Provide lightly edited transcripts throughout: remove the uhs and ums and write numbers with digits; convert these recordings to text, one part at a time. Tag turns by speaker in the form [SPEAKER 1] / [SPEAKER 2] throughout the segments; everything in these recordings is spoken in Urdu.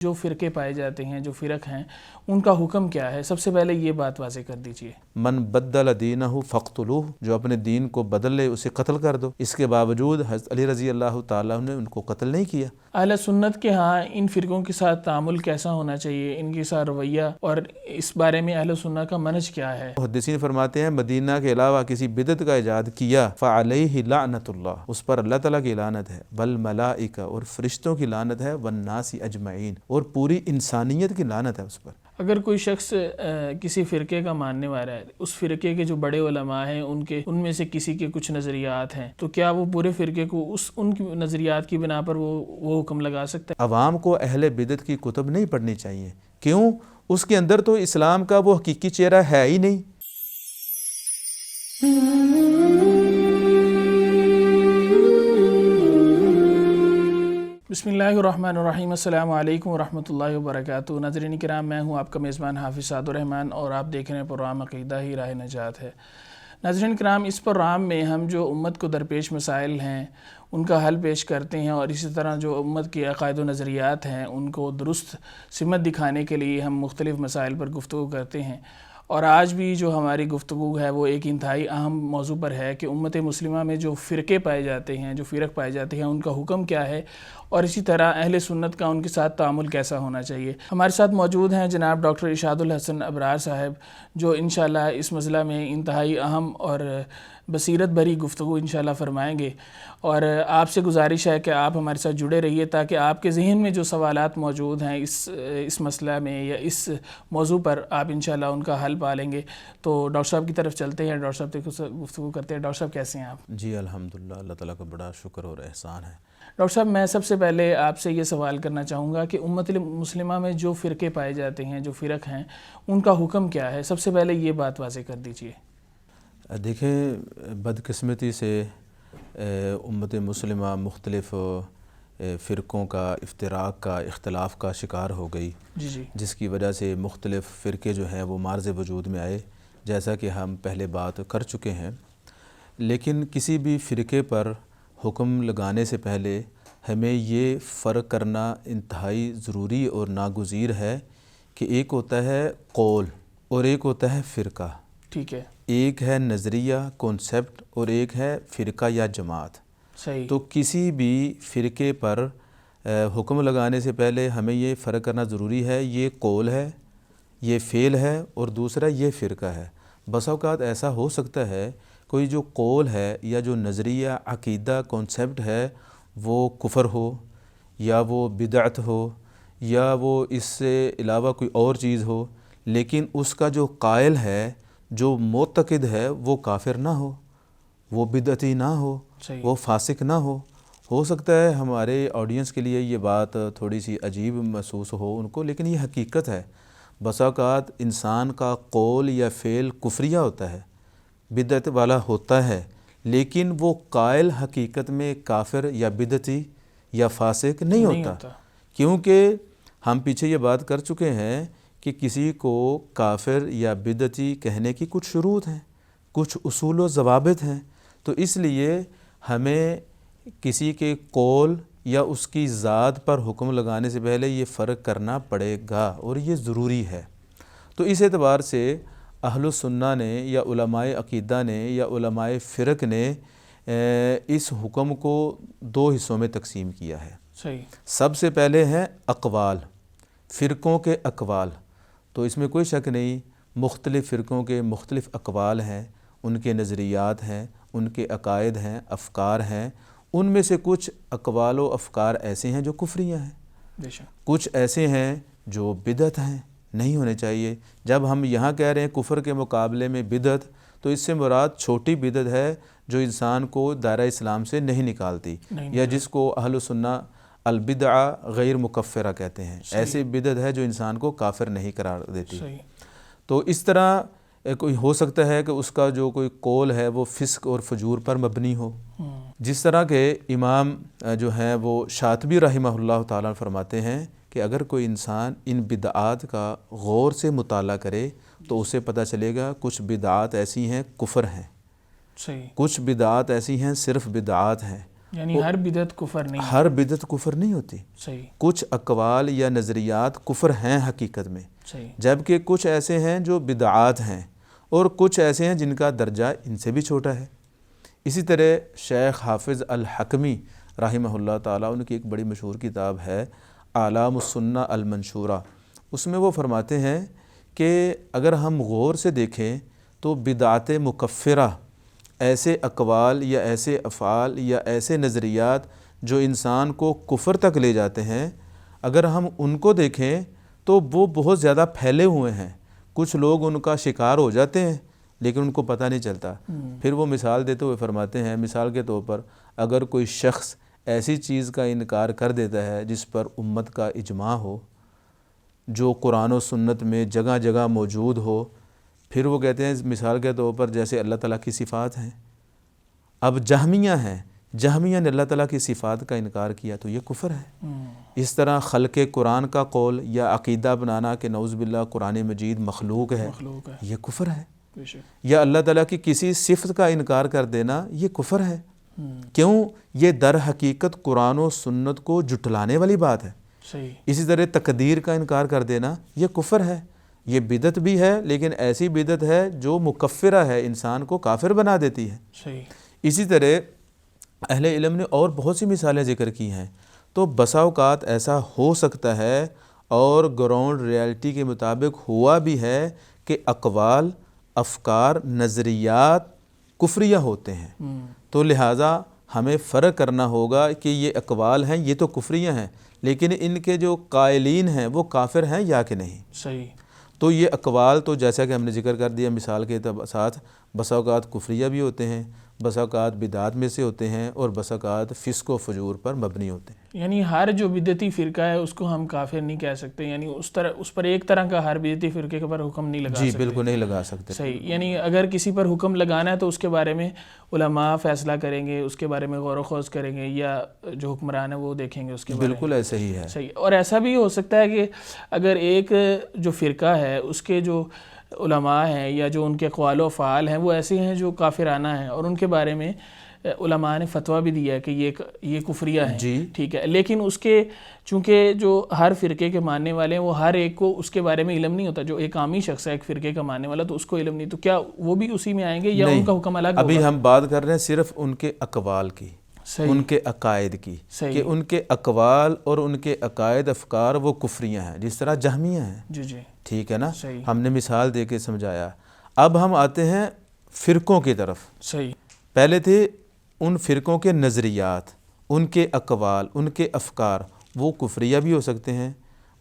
[SPEAKER 1] جو فرقے پائے جاتے ہیں، جو فرق ہیں، ان کا حکم کیا ہے؟ سب سے پہلے یہ بات واضح کر دیجئے۔
[SPEAKER 2] من بدل دینہ فاقتلوہ، جو اپنے دین کو بدل لے اسے قتل کر دو۔ اس کے باوجود حضرت علی رضی اللہ تعالیٰ نے ان کو قتل نہیں کیا۔
[SPEAKER 1] اہل سنت کے ہاں ان فرقوں کے ساتھ تعامل کیسا ہونا چاہیے، ان کے ساتھ رویہ، اور اس بارے میں اہل سنت کا منہج کیا ہے؟
[SPEAKER 2] محدثین فرماتے ہیں مدینہ کے علاوہ کسی بدعت کا ایجاد کیا فعلیہ لعنت اللہ، اس پر اللہ تعالیٰ کی لعنت ہے، والملائکہ، اور فرشتوں کی لعنت ہے، والناس اجمعین، اور پوری انسانیت کی لعنت ہے اس پر۔
[SPEAKER 1] اگر کوئی شخص کسی فرقے کا ماننے والا ہے، اس فرقے کے جو بڑے علماء ہیں ان میں سے کسی کے کچھ نظریات ہیں، تو کیا وہ پورے فرقے کو ان کی نظریات کی بنا پر وہ حکم لگا سکتا ہے؟
[SPEAKER 2] عوام کو اہل بدعت کی کتب نہیں پڑھنی چاہیے۔ کیوں؟ اس کے اندر تو اسلام کا وہ حقیقی چہرہ ہے ہی نہیں۔
[SPEAKER 1] بسم اللہ الرحمن الرحیم، السلام علیکم ورحمۃ اللہ وبرکاتہ۔ ناظرین کرام، میں ہوں آپ کا میزبان حافظ سعد الرحمن، اور آپ دیکھ رہے ہیں پروگرام عقیدہ ہی راہ نجات ہے۔ ناظرین کرام، اس پروگرام میں ہم جو امت کو درپیش مسائل ہیں ان کا حل پیش کرتے ہیں، اور اسی طرح جو امت کے عقائد و نظریات ہیں ان کو درست سمت دکھانے کے لیے ہم مختلف مسائل پر گفتگو کرتے ہیں۔ اور آج بھی جو ہماری گفتگو ہے وہ ایک انتہائی اہم موضوع پر ہے کہ امت مسلمہ میں جو فرقے پائے جاتے ہیں، جو فرق پائے جاتے ہیں، ان کا حکم کیا ہے، اور اسی طرح اہل سنت کا ان کے ساتھ تعامل کیسا ہونا چاہیے۔ ہمارے ساتھ موجود ہیں جناب ڈاکٹر ارشاد الحسن ابرار صاحب، جو انشاءاللہ اس مسئلہ میں انتہائی اہم اور بصیرت بھری گفتگو انشاءاللہ فرمائیں گے، اور آپ سے گزارش ہے کہ آپ ہمارے ساتھ جڑے رہیے تاکہ آپ کے ذہن میں جو سوالات موجود ہیں اس مسئلہ میں یا اس موضوع پر، آپ انشاءاللہ ان کا حل پالیں گے۔ تو ڈاکٹر صاحب کی طرف چلتے ہیں، ڈاکٹر صاحب سے گفتگو کرتے ہیں۔ ڈاکٹر صاحب کیسے ہیں آپ؟
[SPEAKER 2] جی الحمدللہ، اللہ تعالیٰ کا بڑا شکر اور احسان ہے۔
[SPEAKER 1] ڈاکٹر صاحب، میں سب سے پہلے آپ سے یہ سوال کرنا چاہوں گا کہ امت مسلمہ میں جو فرقے پائے جاتے ہیں، جو فرق ہیں، ان کا حکم کیا ہے؟ سب سے پہلے یہ بات واضح کر دیجئے۔
[SPEAKER 2] دیکھیں، بدقسمتی سے امت مسلمہ مختلف فرقوں کا افتراق کا، اختلاف کا شکار ہو گئی، جس کی وجہ سے مختلف فرقے جو ہیں وہ معرض وجود میں آئے، جیسا کہ ہم پہلے بات کر چکے ہیں۔ لیکن کسی بھی فرقے پر حکم لگانے سے پہلے ہمیں یہ فرق کرنا انتہائی ضروری اور ناگزیر ہے کہ ایک ہوتا ہے قول اور ایک ہوتا ہے فرقہ۔
[SPEAKER 1] ٹھیک ہے۔
[SPEAKER 2] ایک ہے نظریہ، کانسیپٹ، اور ایک ہے فرقہ یا جماعت۔
[SPEAKER 1] صحیح۔
[SPEAKER 2] تو کسی بھی فرقے پر حکم لگانے سے پہلے ہمیں یہ فرق کرنا ضروری ہے، یہ قول ہے، یہ فعل ہے، اور دوسرا یہ فرقہ ہے۔ بس اوقات ایسا ہو سکتا ہے کوئی جو قول ہے یا جو نظریہ، عقیدہ، کانسیپٹ ہے وہ کفر ہو، یا وہ بدعت ہو، یا وہ اس سے علاوہ کوئی اور چیز ہو، لیکن اس کا جو قائل ہے، جو معتقد ہے، وہ کافر نہ ہو، وہ بدعتی نہ ہو، وہ فاسق نہ ہو سکتا ہے ہمارے آڈینس کے لیے یہ بات تھوڑی سی عجیب محسوس ہو ان کو، لیکن یہ حقیقت ہے۔ بسا اوقات انسان کا قول یا فعل کفریہ ہوتا ہے، بدعت والا ہوتا ہے، لیکن وہ قائل حقیقت میں کافر یا بدعتی یا فاسق نہیں ہوتا، کیونکہ ہم پیچھے یہ بات کر چکے ہیں کہ کسی کو کافر یا بدعتی کہنے کی کچھ شروط ہیں، کچھ اصول و ضوابط ہیں۔ تو اس لیے ہمیں کسی کے قول یا اس کی ذات پر حکم لگانے سے پہلے یہ فرق کرنا پڑے گا، اور یہ ضروری ہے۔ تو اس اعتبار سے اہل السنہ نے یا علماء عقیدہ نے یا علماء فرق نے اس حکم کو دو حصوں میں تقسیم کیا ہے۔
[SPEAKER 1] صحیح۔
[SPEAKER 2] سب سے پہلے ہیں اقوال، فرقوں کے اقوال۔ تو اس میں کوئی شک نہیں، مختلف فرقوں کے مختلف اقوال ہیں، ان کے نظریات ہیں، ان کے عقائد ہیں، افکار ہیں۔ ان میں سے کچھ اقوال و افکار ایسے ہیں جو کفریہ ہیں، کچھ ایسے ہیں جو بدعت ہیں، نہیں ہونے چاہیے۔ جب ہم یہاں کہہ رہے ہیں کفر کے مقابلے میں بدعت، تو اس سے مراد چھوٹی بدعت ہے جو انسان کو دائرہ اسلام سے نہیں نکالتی، یا جس کو اہل سنہ البدع غیر مکفرہ کہتے ہیں۔ ایسی بدعت ہے جو انسان کو کافر نہیں قرار دیتی۔ تو اس طرح کوئی ہو سکتا ہے کہ اس کا جو کوئی قول ہے وہ فسق اور فجور پر مبنی ہو، جس طرح کہ امام جو ہیں وہ شاطبی رحمہ اللہ تعالیٰ فرماتے ہیں کہ اگر کوئی انسان ان بدعات کا غور سے مطالعہ کرے تو اسے پتہ چلے گا کچھ بدعات ایسی ہیں کفر ہیں، کچھ بدعات ایسی ہیں صرف بدعات ہیں،
[SPEAKER 1] یعنی ہر بدعت کفر نہیں.
[SPEAKER 2] ہر بدعت کفر نہیں ہوتی.
[SPEAKER 1] صحیح.
[SPEAKER 2] کچھ اقوال یا نظریات کفر ہیں حقیقت میں.
[SPEAKER 1] صحیح.
[SPEAKER 2] جبکہ کچھ ایسے ہیں جو بدعات ہیں اور کچھ ایسے ہیں جن کا درجہ ان سے بھی چھوٹا ہے. اسی طرح شیخ حافظ الحکمی رحمہ اللہ تعالیٰ، ان کی ایک بڑی مشہور کتاب ہے اعلام السنہ المنشورہ، اس میں وہ فرماتے ہیں کہ اگر ہم غور سے دیکھیں تو بدعات مکفرہ ایسے اقوال یا ایسے افعال یا ایسے نظریات جو انسان کو کفر تک لے جاتے ہیں، اگر ہم ان کو دیکھیں تو وہ بہت زیادہ پھیلے ہوئے ہیں. کچھ لوگ ان کا شکار ہو جاتے ہیں لیکن ان کو پتہ نہیں چلتا. پھر وہ مثال دیتے ہوئے فرماتے ہیں، مثال کے طور پر اگر کوئی شخص ایسی چیز کا انکار کر دیتا ہے جس پر امت کا اجماع ہو، جو قرآن و سنت میں جگہ جگہ موجود ہو، پھر وہ کہتے ہیں مثال کے طور پر جیسے اللہ تعالیٰ کی صفات ہیں. اب جہمیہ ہیں، جہمیہ نے اللہ تعالیٰ کی صفات کا انکار کیا تو یہ کفر ہے. اس طرح خلق قرآن کا قول یا عقیدہ بنانا کہ نعوذ باللہ قرآن مجید مخلوق ہے، یہ کفر ہے. یا اللہ تعالیٰ کی کسی صفت کا انکار کر دینا یہ کفر ہے. کیوں؟ یہ در حقیقت قرآن و سنت کو جھٹلانے والی بات ہے.
[SPEAKER 1] صحیح.
[SPEAKER 2] اسی طرح تقدیر کا انکار کر دینا یہ کفر ہے. یہ بدعت بھی ہے لیکن ایسی بدعت ہے جو مکفرہ ہے، انسان کو کافر بنا دیتی ہے.
[SPEAKER 1] صحیح.
[SPEAKER 2] اسی طرح اہل علم نے اور بہت سی مثالیں ذکر کی ہیں. تو بسا اوقات ایسا ہو سکتا ہے اور گراؤنڈ ریالٹی کے مطابق ہوا بھی ہے کہ اقوال، افکار، نظریات کفریہ ہوتے ہیں. تو لہٰذا ہمیں فرق کرنا ہوگا کہ یہ اقوال ہیں، یہ تو کفریہ ہیں، لیکن ان کے جو قائلین ہیں وہ کافر ہیں یا کہ نہیں.
[SPEAKER 1] صحیح.
[SPEAKER 2] تو یہ اقوال تو جیسا کہ ہم نے ذکر کر دیا مثال کے ساتھ، بسا اوقات کفریہ بھی ہوتے ہیں، بسا اوقات بدعات میں سے ہوتے ہیں، اور بسا اوقات فسق و فجور پر مبنی ہوتے ہیں.
[SPEAKER 1] یعنی ہر جو بدعتی فرقہ ہے اس کو ہم کافر نہیں کہہ سکتے، یعنی اس پر ایک طرح کا ہر بدعتی فرقے کے پر حکم نہیں لگا سکتے.
[SPEAKER 2] جی بالکل نہیں لگا سکتے.
[SPEAKER 1] صحیح. یعنی اگر کسی پر حکم لگانا ہے تو اس کے بارے میں علماء فیصلہ کریں گے، اس کے بارے میں غور و خوض کریں گے، یا جو حکمران ہے وہ دیکھیں گے اس کے بارے میں.
[SPEAKER 2] بالکل ایسا ہی ہے.
[SPEAKER 1] صحیح. اور ایسا بھی ہو سکتا ہے کہ اگر ایک جو فرقہ ہے اس کے جو علماء ہیں یا جو ان کے اقوال و افعال ہیں وہ ایسے ہیں جو کافرانہ ہیں، اور ان کے بارے میں علماء نے فتویٰ بھی دیا ہے کہ یہ کفریہ ہیں.
[SPEAKER 2] جی
[SPEAKER 1] ٹھیک ہے. لیکن اس کے چونکہ جو ہر فرقے کے ماننے والے ہیں وہ ہر ایک کو اس کے بارے میں علم نہیں ہوتا. جو ایک عامی شخص ہے ایک فرقے کا ماننے والا تو اس کو علم نہیں، تو کیا وہ بھی اسی میں آئیں گے یا ان کا حکم الگ ہوگا؟
[SPEAKER 2] ابھی ہم بات کر رہے ہیں صرف ان کے اقوال کی، ان کے عقائد کی، کہ ان کے اقوال اور ان کے عقائد افکار وہ کفریہ ہیں، جس طرح جہمیہ ہیں.
[SPEAKER 1] جی جی
[SPEAKER 2] ٹھیک ہے نا.
[SPEAKER 1] صحیح.
[SPEAKER 2] ہم نے مثال دے کے سمجھایا. اب ہم آتے ہیں فرقوں کی طرف.
[SPEAKER 1] صحیح.
[SPEAKER 2] پہلے تھے ان فرقوں کے نظریات، ان کے اقوال، ان کے افکار، وہ کفریہ بھی ہو سکتے ہیں،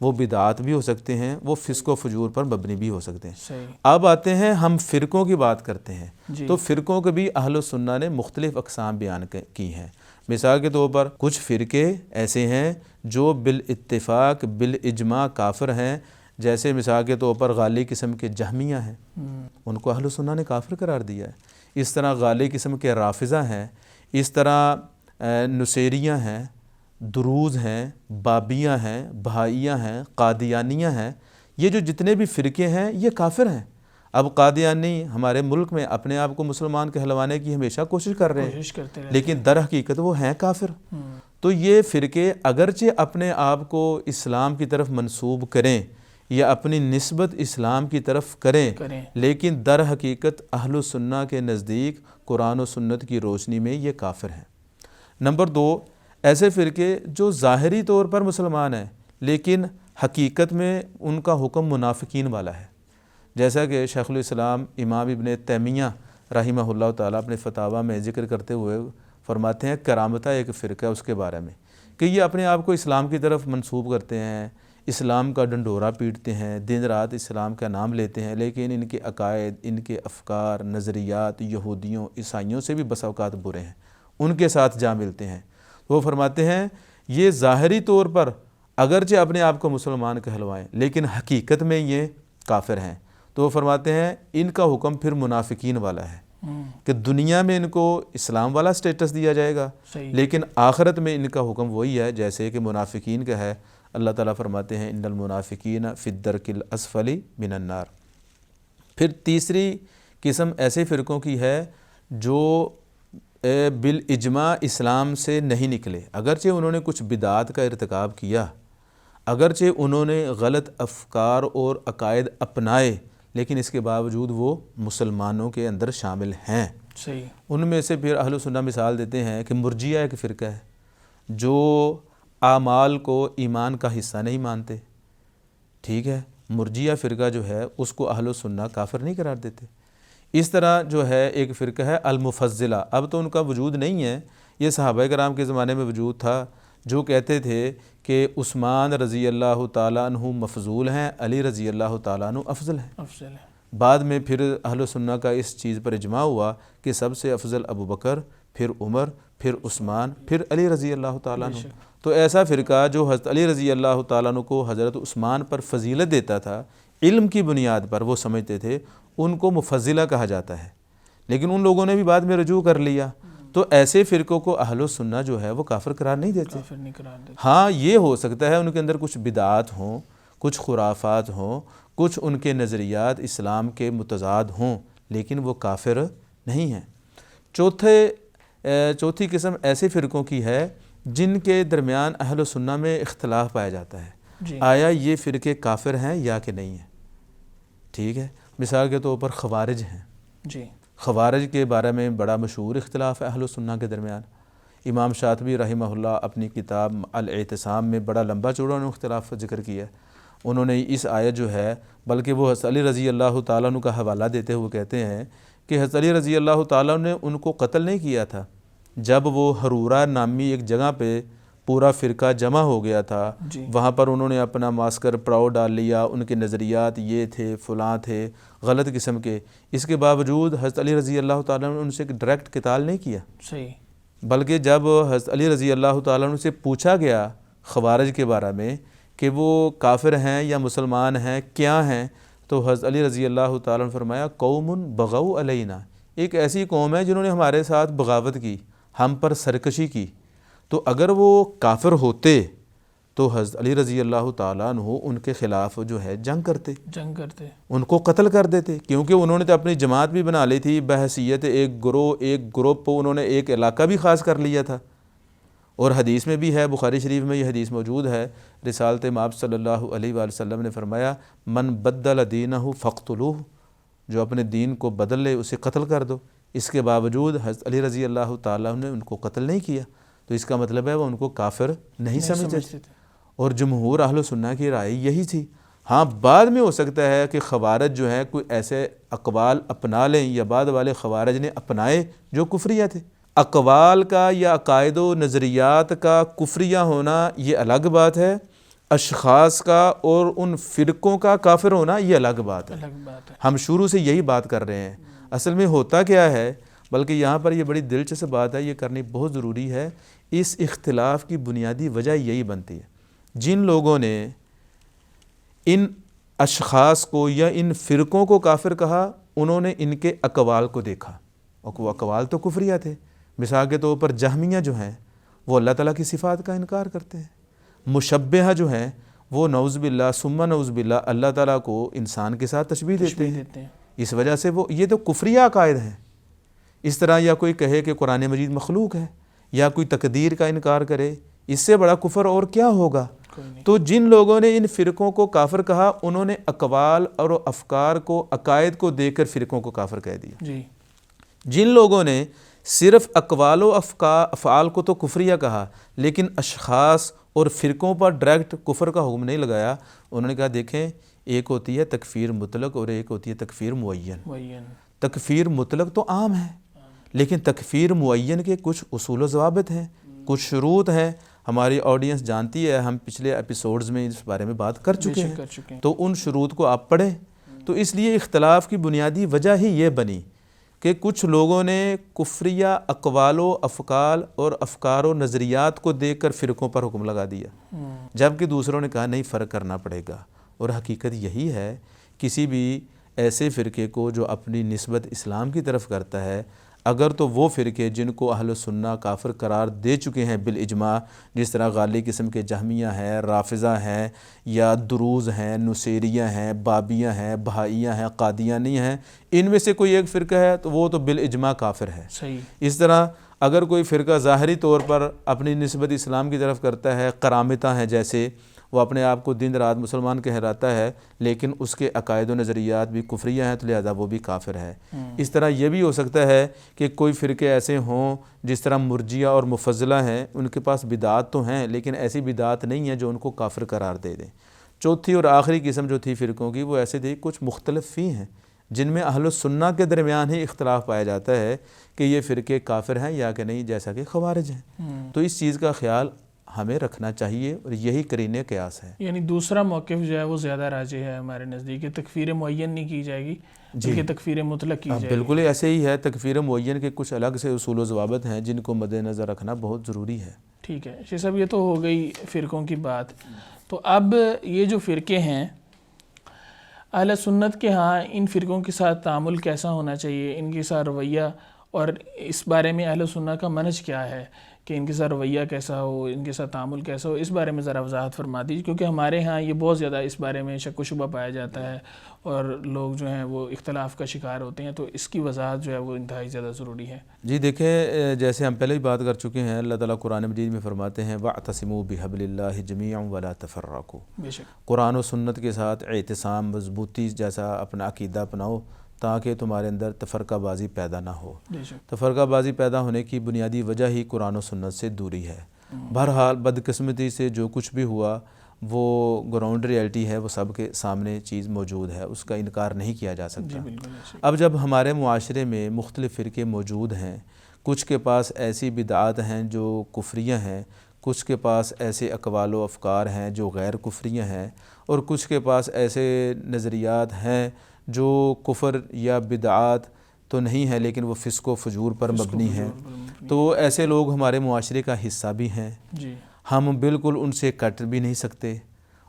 [SPEAKER 2] وہ بدعات بھی ہو سکتے ہیں، وہ فسق و فجور پر مبنی بھی ہو سکتے ہیں.
[SPEAKER 1] صحیح.
[SPEAKER 2] اب آتے ہیں ہم فرقوں کی بات کرتے ہیں.
[SPEAKER 1] جی.
[SPEAKER 2] تو فرقوں کے بھی اہل السنہ نے مختلف اقسام بیان کی ہیں. مثال کے طور پر کچھ فرقے ایسے ہیں جو بالاتفاق بالاجماع کافر ہیں، جیسے مثال کے طور پر غالی قسم کے جہمیہ ہیں، ان کو اہل السنہ نے کافر قرار دیا ہے. اس طرح غالی قسم کے رافضہ ہیں، اس طرح نصیریہ ہیں، دروز ہیں، بابیہ ہیں، بہائیہ ہیں، قادیانیہ ہیں. یہ جو جتنے بھی فرقے ہیں یہ کافر ہیں. اب قادیانی ہمارے ملک میں اپنے آپ کو مسلمان کہلوانے کی ہمیشہ کوشش کر رہے ہیں، لیکن در حقیقت وہ ہیں کافر. تو یہ فرقے اگرچہ اپنے آپ کو اسلام کی طرف منسوب کریں یا اپنی نسبت اسلام کی طرف کریں، لیکن در حقیقت اہل السنہ کے نزدیک قرآن و سنت کی روشنی میں یہ کافر ہیں. نمبر 2، ایسے فرقے جو ظاہری طور پر مسلمان ہیں لیکن حقیقت میں ان کا حکم منافقین والا ہے. جیسا کہ شیخ الاسلام امام ابن تیمیہ رحمہ اللہ تعالیٰ اپنے فتاویٰ میں ذکر کرتے ہوئے فرماتے ہیں، کرامتہ ایک فرقہ ہے اس کے بارے میں کہ یہ اپنے آپ کو اسلام کی طرف منسوب کرتے ہیں، اسلام کا ڈنڈورا پیٹتے ہیں، دن رات اسلام کا نام لیتے ہیں، لیکن ان کے عقائد، ان کے افکار، نظریات یہودیوں، عیسائیوں سے بھی بسا اوقات برے ہیں، ان کے ساتھ جا ملتے ہیں. وہ فرماتے ہیں یہ ظاہری طور پر اگرچہ اپنے آپ کو مسلمان کہلوائیں لیکن حقیقت میں یہ کافر ہیں. تو وہ فرماتے ہیں ان کا حکم پھر منافقین والا ہے کہ دنیا میں ان کو اسلام والا سٹیٹس دیا جائے گا، لیکن آخرت میں ان کا حکم وہی ہے جیسے کہ منافقین کا ہے. اللہ تعالیٰ فرماتے ہیں ان المنافقین فی الدرک الاسفل من النار. پھر تیسری قسم ایسے فرقوں کی ہے جو بالاجماع اسلام سے نہیں نکلے، اگرچہ انہوں نے کچھ بدعات کا ارتکاب کیا، اگرچہ انہوں نے غلط افکار اور عقائد اپنائے، لیکن اس کے باوجود وہ مسلمانوں کے اندر شامل ہیں۔
[SPEAKER 1] صحیح۔
[SPEAKER 2] ان میں سے پھر اہل سنہ مثال دیتے ہیں کہ مرجیہ ایک فرقہ ہے جو اعمال کو ایمان کا حصہ نہیں مانتے، ٹھیک ہے، مرجیہ فرقہ جو ہے اس کو اہل سنہ کافر نہیں قرار دیتے۔ اس طرح جو ہے ایک فرقہ ہے المفضلہ، اب تو ان کا وجود نہیں ہے، یہ صحابہ کرام کے زمانے میں وجود تھا، جو کہتے تھے کہ عثمان رضی اللہ تعالیٰ عنہ مفضول ہیں، علی رضی اللہ تعالیٰ عنہ افضل ہیں۔
[SPEAKER 1] افضل ہے۔
[SPEAKER 2] بعد میں پھر اہل سنہ کا اس چیز پر اجماع ہوا کہ سب سے افضل ابو بکر، پھر عمر، پھر عثمان، پھر علی رضی اللہ تعالیٰ عنہ۔ تو ایسا فرقہ جو حضرت علی رضی اللہ تعالیٰ عنہ کو حضرت عثمان پر فضیلت دیتا تھا، علم کی بنیاد پر وہ سمجھتے تھے، ان کو مفضلہ کہا جاتا ہے، لیکن ان لوگوں نے بھی بعد میں رجوع کر لیا۔ تو ایسے فرقوں کو اہل سنہ جو ہے وہ کافر قرار نہیں دیتے۔
[SPEAKER 1] کافر نہیں قرار دیتے۔
[SPEAKER 2] ہاں یہ ہو سکتا ہے ان کے اندر کچھ بدعات ہوں، کچھ خرافات ہوں، کچھ ان کے نظریات اسلام کے متضاد ہوں، لیکن وہ کافر نہیں ہیں۔ چوتھی قسم ایسے فرقوں کی ہے جن کے درمیان اہل سنہ میں اختلاف پایا جاتا ہے،
[SPEAKER 1] جی۔
[SPEAKER 2] آیا یہ فرقے کافر ہیں یا کہ نہیں ہیں، ٹھیک ہے۔ مثال کے طور پر خوارج ہیں،
[SPEAKER 1] جی۔
[SPEAKER 2] خوارج کے بارے میں بڑا مشہور اختلاف ہے اہل سنہ کے درمیان۔ امام شاطبی رحمہ اللہ اپنی کتاب الاعتصام میں بڑا لمبا چوڑا انہوں نے اختلاف ذکر کیا ہے۔ انہوں نے اس آیت جو ہے، بلکہ وہ حضرت علی رضی اللہ تعالیٰ عنہ کا حوالہ دیتے ہوئے کہتے ہیں کہ حضرت علی رضی اللہ تعالیٰ عنہ نے ان کو قتل نہیں کیا تھا، جب وہ حرورہ نامی ایک جگہ پہ پورا فرقہ جمع ہو گیا تھا،
[SPEAKER 1] جی۔
[SPEAKER 2] وہاں پر انہوں نے اپنا معسکر پڑاؤ ڈال لیا، ان کے نظریات یہ تھے، فلاں تھے، غلط قسم کے، اس کے باوجود حضرت علی رضی اللہ تعالیٰ نے ان سے ڈائریکٹ قتال نہیں کیا،
[SPEAKER 1] صحیح۔
[SPEAKER 2] بلکہ جب حضرت علی رضی اللہ تعالیٰ عنہ سے پوچھا گیا خوارج کے بارے میں کہ وہ کافر ہیں یا مسلمان ہیں، کیا ہیں، تو حضرت علی رضی اللہ تعالیٰ عنہ فرمایا قوم بغوا علینا، ایک ایسی قوم ہے جنہوں نے ہمارے ساتھ بغاوت کی، ہم پر سرکشی کی۔ تو اگر وہ کافر ہوتے تو حضرت علی رضی اللہ تعالیٰ عنہ ان کے خلاف جو ہے جنگ کرتے، ان کو قتل کر دیتے، کیونکہ انہوں نے تو اپنی جماعت بھی بنا لی تھی، بحیثیت ایک گروہ، ایک گروپ، انہوں نے ایک علاقہ بھی خاص کر لیا تھا۔ اور حدیث میں بھی ہے، بخاری شریف میں یہ حدیث موجود ہے، رسالت مآب صلی اللہ علیہ وآلہ وسلم نے فرمایا من بدل دینہ فاقتلوہ، جو اپنے دین کو بدل لے اسے قتل کر دو۔ اس کے باوجود حضرت علی رضی اللہ تعالیٰ نے ان کو قتل نہیں کیا، تو اس کا مطلب ہے وہ ان کو کافر نہیں سمجھتے تھے، اور جمہور اہل سنہ کی رائے یہی تھی۔ ہاں بعد میں ہو سکتا ہے کہ خوارج جو ہے کوئی ایسے اقوال اپنا لیں، یا بعد والے خوارج نے اپنائے جو کفریہ تھے۔ اقوال کا یا عقائد و نظریات کا کفریہ ہونا یہ الگ بات ہے، اشخاص کا اور ان فرقوں کا کافر ہونا یہ الگ بات ہے۔ ہم شروع سے یہی بات کر رہے ہیں۔ اصل میں ہوتا کیا ہے، بلکہ یہاں پر یہ بڑی دلچسپ بات ہے، یہ کرنی بہت ضروری ہے، اس اختلاف کی بنیادی وجہ یہی بنتی ہے، جن لوگوں نے ان اشخاص کو یا ان فرقوں کو کافر کہا، انہوں نے ان کے اقوال کو دیکھا، اور وہ اقوال تو کفریہ تھے۔ مثال کے طور پر جہمیہ جو ہیں وہ اللہ تعالیٰ کی صفات کا انکار کرتے ہیں، مشبہہ جو ہیں وہ نعوذ باللہ ثم نعوذ باللہ اللہ تعالیٰ کو انسان کے ساتھ تشبیہ دیتے ہیں، اس وجہ سے وہ یہ تو کفریہ عقائد ہیں۔ اس طرح یا کوئی کہے کہ قرآن مجید مخلوق ہے، یا کوئی تقدیر کا انکار کرے، اس سے بڑا کفر اور کیا ہوگا؟ تو جن لوگوں نے ان فرقوں کو کافر کہا، انہوں نے اقوال اور افکار کو، عقائد کو دیکھ کر فرقوں کو کافر کہہ دیا۔ جن لوگوں نے صرف اقوال و افعال کو تو کفریہ کہا، لیکن اشخاص اور فرقوں پر ڈائریکٹ کفر کا حکم نہیں لگایا، انہوں نے کہا دیکھیں ایک ہوتی ہے تکفیر مطلق اور ایک ہوتی ہے تکفیر معین۔ تکفیر مطلق تو عام ہے، لیکن تکفیر معین کے کچھ اصول و ضوابط ہیں، کچھ شروط ہیں، ہماری آڈینس جانتی ہے، ہم پچھلے ایپیسوڈز میں اس بارے میں بات کر چکے ہیں، تو ان شروط کو آپ پڑھیں۔ تو اس لیے اختلاف کی بنیادی وجہ ہی یہ بنی کہ کچھ لوگوں نے کفریہ اقوال و افعال اور افکار و نظریات کو دیکھ کر فرقوں پر حکم لگا دیا، جبکہ دوسروں نے کہا نہیں، فرق کرنا پڑے گا۔ اور حقیقت یہی ہے، کسی بھی ایسے فرقے کو جو اپنی نسبت اسلام کی طرف کرتا ہے، اگر تو وہ فرقے جن کو اہل سنہ کافر قرار دے چکے ہیں بالاجماع، جس طرح غالی قسم کے جہمیہ ہیں، رافضہ ہیں، یا دروز ہیں، نصیریہ ہیں، بابیہ ہیں، بہائیہ ہیں، قادیانی ہیں، ان میں سے کوئی ایک فرقہ ہے تو وہ تو بالاجماع کافر ہے۔
[SPEAKER 1] صحیح۔
[SPEAKER 2] اس طرح اگر کوئی فرقہ ظاہری طور پر اپنی نسبت اسلام کی طرف کرتا ہے، قرامطہ ہیں جیسے، وہ اپنے آپ کو دن رات مسلمان کہلاتا ہے لیکن اس کے عقائد و نظریات بھی کفریہ ہیں، تو لہذا وہ بھی کافر ہے۔ اس طرح یہ بھی ہو سکتا ہے کہ کوئی فرقے ایسے ہوں جس طرح مرجیہ اور مفضلہ ہیں، ان کے پاس بدعات تو ہیں لیکن ایسی بدعات نہیں ہیں جو ان کو کافر قرار دے دیں۔ چوتھی اور آخری قسم جو تھی فرقوں کی، وہ ایسے تھی کچھ مختلف فی ہیں جن میں اہل السنہ کے درمیان ہی اختلاف پایا جاتا ہے کہ یہ فرقے کافر ہیں یا کہ نہیں، جیسا کہ خوارج ہیں۔ تو اس چیز کا خیال ہمیں رکھنا چاہیے اور یہی قرینِ قیاس ہے۔
[SPEAKER 1] یعنی دوسرا موقف جو ہے وہ زیادہ راجح ہے ہمارے نزدیک، کہ تکفیر معین نہیں کی جائے گی بلکہ تکفیر مطلق کی جائے گی۔
[SPEAKER 2] بالکل ایسے ہی ہے، تکفیر معین کے کچھ الگ سے اصول و ضوابط ہیں جن کو مد نظر رکھنا بہت ضروری ہے۔
[SPEAKER 1] ٹھیک ہے شیخ صاحب، یہ تو ہو گئی فرقوں کی بات۔ تو اب یہ جو فرقے ہیں، اہل سنت کے ہاں ان فرقوں کے ساتھ تعامل کیسا ہونا چاہیے، ان کے ساتھ رویہ، اور اس بارے میں اہل سنت کا منہج کیا ہے کہ ان کے ساتھ رویہ کیسا ہو، ان کے ساتھ تعامل کیسا ہو، اس بارے میں ذرا وضاحت فرما دیجیے، کیونکہ ہمارے ہاں یہ بہت زیادہ اس بارے میں شک و شبہ پایا جاتا ہے اور لوگ جو ہیں وہ اختلاف کا شکار ہوتے ہیں، تو اس کی وضاحت جو ہے وہ انتہائی زیادہ ضروری ہے۔
[SPEAKER 2] جی دیکھیں، جیسے ہم پہلے ہی بات کر چکے ہیں، اللہ تعالیٰ قرآن مجید میں فرماتے ہیں وَاعْتَصِمُوا بِحَبْلِ اللَّهِ جَمِيعًا وَلَا تَفَرَّقُوا۔
[SPEAKER 1] بے شک
[SPEAKER 2] قرآن و سنت کے ساتھ اعتصام، مضبوطی جیسا اپنا عقیدہ اپناؤ تاکہ تمہارے اندر تفرقہ بازی پیدا نہ ہو۔
[SPEAKER 1] بے شک
[SPEAKER 2] تفرقہ بازی پیدا ہونے کی بنیادی وجہ ہی قرآن و سنت سے دوری ہے۔ بہرحال بدقسمتی سے جو کچھ بھی ہوا وہ گراؤنڈ ریئلٹی ہے، وہ سب کے سامنے چیز موجود ہے، اس کا انکار نہیں کیا جا سکتا۔
[SPEAKER 1] جی بالکل بے شک۔
[SPEAKER 2] اب جب ہمارے معاشرے میں مختلف فرقے موجود ہیں، کچھ کے پاس ایسی بدعات ہیں جو کفریہ ہیں، کچھ کے پاس ایسے اقوال و افکار ہیں جو غیر کفریہ ہیں، اور کچھ کے پاس ایسے نظریات ہیں جو کفر یا بدعات تو نہیں ہیں لیکن وہ فسق و فجور پر مبنی ہیں، تو ایسے لوگ ہمارے معاشرے کا حصہ بھی ہیں۔
[SPEAKER 1] جی
[SPEAKER 2] ہم بالکل ان سے کٹ بھی نہیں سکتے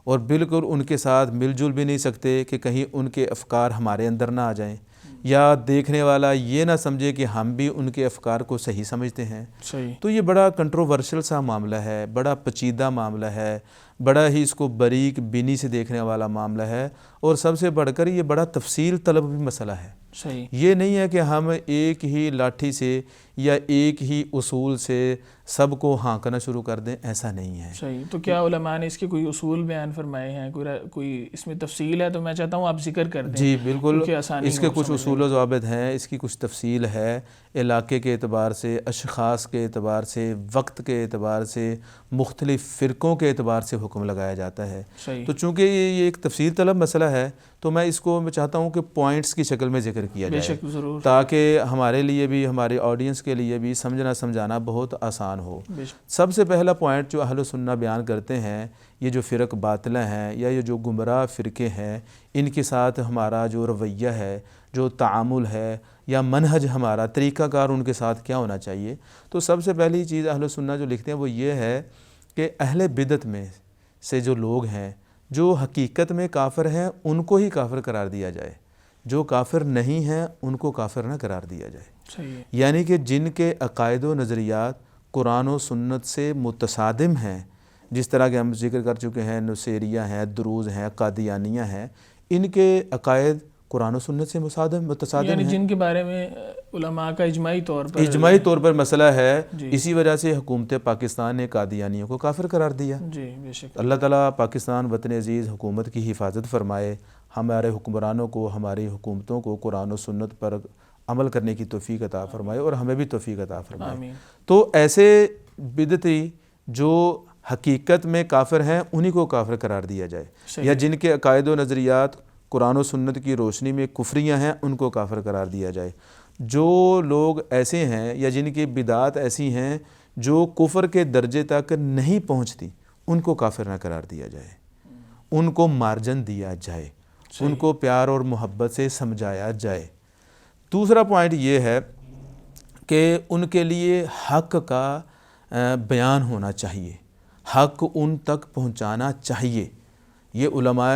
[SPEAKER 2] اور بالکل ان کے ساتھ مل جل بھی نہیں سکتے کہ کہیں ان کے افکار ہمارے اندر نہ آ جائیں، یا دیکھنے والا یہ نہ سمجھے کہ ہم بھی ان کے افکار کو صحیح سمجھتے ہیں۔
[SPEAKER 1] صحیح۔
[SPEAKER 2] تو یہ بڑا کنٹروورشل سا معاملہ ہے، بڑا پیچیدہ معاملہ ہے، بڑا ہی اس کو باریک بینی سے دیکھنے والا معاملہ ہے، اور سب سے بڑھ کر یہ بڑا تفصیل طلب بھی مسئلہ ہے۔
[SPEAKER 1] صحیح۔
[SPEAKER 2] یہ نہیں ہے کہ ہم ایک ہی لاٹھی سے یا ایک ہی اصول سے سب کو ہانکنا شروع کر دیں، ایسا نہیں ہے۔
[SPEAKER 1] صحیح۔ تو کیا علماء نے اس کے کوئی اصول بیان فرمائے ہیں، کوئی اس میں تفصیل ہے؟ تو میں چاہتا ہوں آپ ذکر کر دیں۔
[SPEAKER 2] جی بالکل،
[SPEAKER 1] کیونکہ آسانی
[SPEAKER 2] اس کے
[SPEAKER 1] ہو
[SPEAKER 2] کچھ
[SPEAKER 1] سمجھنے
[SPEAKER 2] اصول و ضوابط ہیں، اس کی کچھ تفصیل ہے، علاقے کے اعتبار سے، اشخاص کے اعتبار سے، وقت کے اعتبار سے، مختلف فرقوں کے اعتبار سے حکم لگایا جاتا ہے۔
[SPEAKER 1] صحیح۔
[SPEAKER 2] تو چونکہ یہ ایک تفصیل طلب مسئلہ ہے تو میں اس کو چاہتا ہوں کہ پوائنٹس کی شکل میں ذکر کیا
[SPEAKER 1] بے
[SPEAKER 2] جائے،
[SPEAKER 1] شک ضرور۔
[SPEAKER 2] تاکہ ہمارے لیے بھی، ہمارے آڈینس کے لیے بھی سمجھنا سمجھانا بہت آسان ہو۔
[SPEAKER 1] بے شک۔
[SPEAKER 2] سب سے پہلا پوائنٹ جو اہل سنہ بیان کرتے ہیں، یہ جو فرق باطلہ ہیں یا یہ جو گمراہ فرقے ہیں، ان کے ساتھ ہمارا جو رویہ ہے، جو تعامل ہے یا منہج ہمارا، طریقہ کار ان کے ساتھ کیا ہونا چاہیے، تو سب سے پہلی چیز اہل سنہ جو لکھتے ہیں وہ یہ ہے کہ اہل بدعت میں سے جو لوگ ہیں جو حقیقت میں کافر ہیں ان کو ہی کافر قرار دیا جائے، جو کافر نہیں ہیں ان کو کافر نہ قرار دیا جائے۔
[SPEAKER 1] صحیح۔
[SPEAKER 2] یعنی کہ جن کے عقائد و نظریات قرآن و سنت سے متصادم ہیں، جس طرح کہ ہم ذکر کر چکے ہیں، نصیریہ ہیں، دروز ہیں، قادیانیہ ہیں، ان کے عقائد قرآن و سنت سے متصادم
[SPEAKER 1] یعنی
[SPEAKER 2] ہیں،
[SPEAKER 1] جن کے بارے میں علماء کا اجماعی طور پر
[SPEAKER 2] مسئلہ ہے۔
[SPEAKER 1] جی۔
[SPEAKER 2] اسی وجہ سے حکومت پاکستان نے قادیانیوں کو کافر قرار دیا۔
[SPEAKER 1] جی بے شک۔
[SPEAKER 2] اللہ تعالیٰ پاکستان وطن عزیز حکومت کی حفاظت فرمائے، ہمارے حکمرانوں کو، ہماری حکومتوں کو قرآن و سنت پر عمل کرنے کی توفیق عطا فرمائے اور ہمیں بھی توفیق عطا فرمائے۔
[SPEAKER 1] آمین۔
[SPEAKER 2] تو ایسے بدعتی جو حقیقت میں کافر ہیں انہی کو کافر قرار دیا جائے، یا جن کے عقائد و نظریات قرآن و سنت کی روشنی میں کفریہ ہیں ان کو کافر قرار دیا جائے۔ جو لوگ ایسے ہیں یا جن کی بدعات ایسی ہیں جو کفر کے درجے تک نہیں پہنچتی، ان کو کافر نہ قرار دیا جائے، ان کو مارجن دیا جائے، ان کو پیار اور محبت سے سمجھایا جائے۔ دوسرا پوائنٹ یہ ہے کہ ان کے لیے حق کا بیان ہونا چاہیے، حق ان تک پہنچانا چاہیے۔ یہ علماء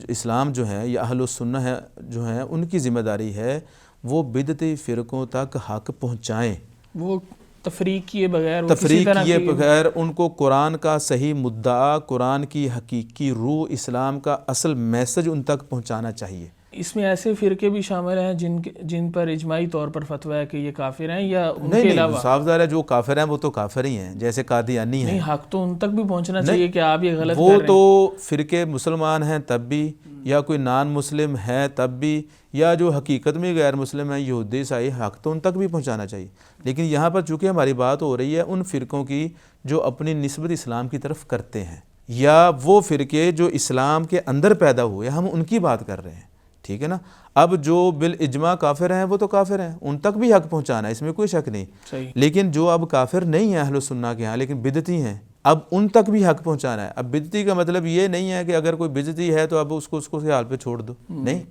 [SPEAKER 2] اسلام جو ہیں یا اہل السنہ ہیں جو ہیں، ان کی ذمہ داری ہے وہ بدعتی فرقوں تک حق پہنچائیں،
[SPEAKER 1] وہ تفریق کیے بغیر،
[SPEAKER 2] تفریق کیے بغیر ان کو قرآن کا صحیح مدعا، قرآن کی حقیقی روح، اسلام کا اصل میسج ان تک پہنچانا چاہیے۔
[SPEAKER 1] اس میں ایسے فرقے بھی شامل ہیں جن پر اجماعی طور پر فتویٰ ہے کہ یہ کافر ہیں، یا ان کے
[SPEAKER 2] نہیں
[SPEAKER 1] علاوہ؟
[SPEAKER 2] صاف ظاہر ہے جو کافر ہیں وہ تو کافر ہی ہیں، جیسے قادیانی ہیں.
[SPEAKER 1] نہیں، حق تو ان تک بھی پہنچنا چاہیے کہ آپ یہ غلط کر
[SPEAKER 2] وہ
[SPEAKER 1] رہے ہیں.
[SPEAKER 2] تو فرقے مسلمان ہیں تب بھی، یا کوئی نان مسلم ہے تب بھی، یا جو حقیقت میں غیر مسلم ہیں یہودی عیسائی، حق تو ان تک بھی پہنچانا چاہیے. لیکن یہاں پر چونکہ ہماری بات ہو رہی ہے ان فرقوں کی جو اپنی نسبت اسلام کی طرف کرتے ہیں، یا وہ فرقے جو اسلام کے اندر پیدا ہوئے، ہم ان کی بات کر رہے ہیں. ٹھیک ہے نا. اب جو بالاجماع کافر ہیں وہ تو کافر ہیں، ان تک بھی حق پہنچانا ہے، اس میں کوئی شک نہیں.
[SPEAKER 1] صحیح.
[SPEAKER 2] لیکن جو اب کافر نہیں ہیں اہل سنہ کے ہاں لیکن بدعتی ہیں، اب ان تک بھی حق پہنچانا ہے. اب بدعتی کا مطلب یہ نہیں ہے کہ اگر کوئی بدعتی ہے تو اب اس کو کے حال پہ چھوڑ دو، نہیں،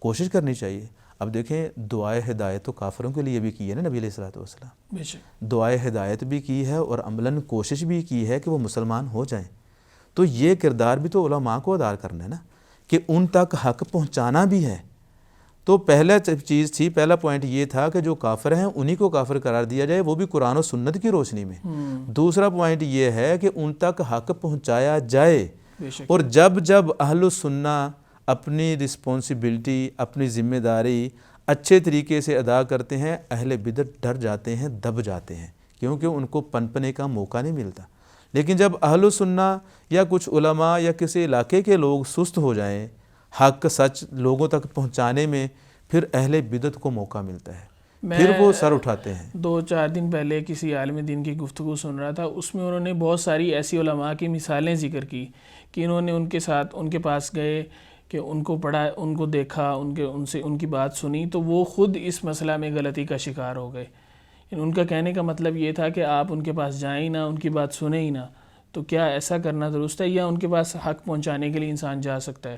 [SPEAKER 2] کوشش کرنی چاہیے. اب دیکھیں دعائے ہدایت تو کافروں کے لیے بھی کی ہے نا نبی علیہ الصلوۃ والسلام.
[SPEAKER 1] بے شک.
[SPEAKER 2] دعائے ہدایت بھی کی ہے اور عملاً کوشش بھی کی ہے کہ وہ مسلمان ہو جائیں. تو یہ کردار بھی تو علماء کو ادا کرنا ہے نا کہ ان تک حق پہنچانا بھی ہے. تو پہلا چیز تھی، پہلا پوائنٹ یہ تھا کہ جو کافر ہیں انہی کو کافر قرار دیا جائے، وہ بھی قرآن و سنت کی روشنی میں. دوسرا پوائنٹ یہ ہے کہ ان تک حق پہنچایا جائے، اور جب جب اہل سنہ اپنی رسپانسبلٹی، اپنی ذمہ داری اچھے طریقے سے ادا کرتے ہیں، اہل بدعت ڈر جاتے ہیں، دب جاتے ہیں، کیونکہ ان کو پنپنے کا موقع نہیں ملتا. لیکن جب اہل سنہ یا کچھ علماء یا کسی علاقے کے لوگ سست ہو جائیں حق سچ لوگوں تک پہنچانے میں، پھر اہل بدعت کو موقع ملتا ہے، پھر وہ سر اٹھاتے ہیں.
[SPEAKER 1] 2-4 دن پہلے کسی عالم دین کی گفتگو سن رہا تھا، اس میں انہوں نے بہت ساری ایسی علماء کی مثالیں ذکر کی کہ انہوں نے ان کے پاس گئے کہ ان کو پڑھا، ان کو دیکھا، ان کی بات سنی، تو وہ خود اس مسئلہ میں غلطی کا شکار ہو گئے. ان کا کہنے کا مطلب یہ تھا کہ آپ ان کے پاس جائیں ہی نہ، ان کی بات سنیں ہی نہ. تو کیا ایسا کرنا درست ہے، یا ان کے پاس حق پہنچانے کے لیے انسان جا سکتا ہے؟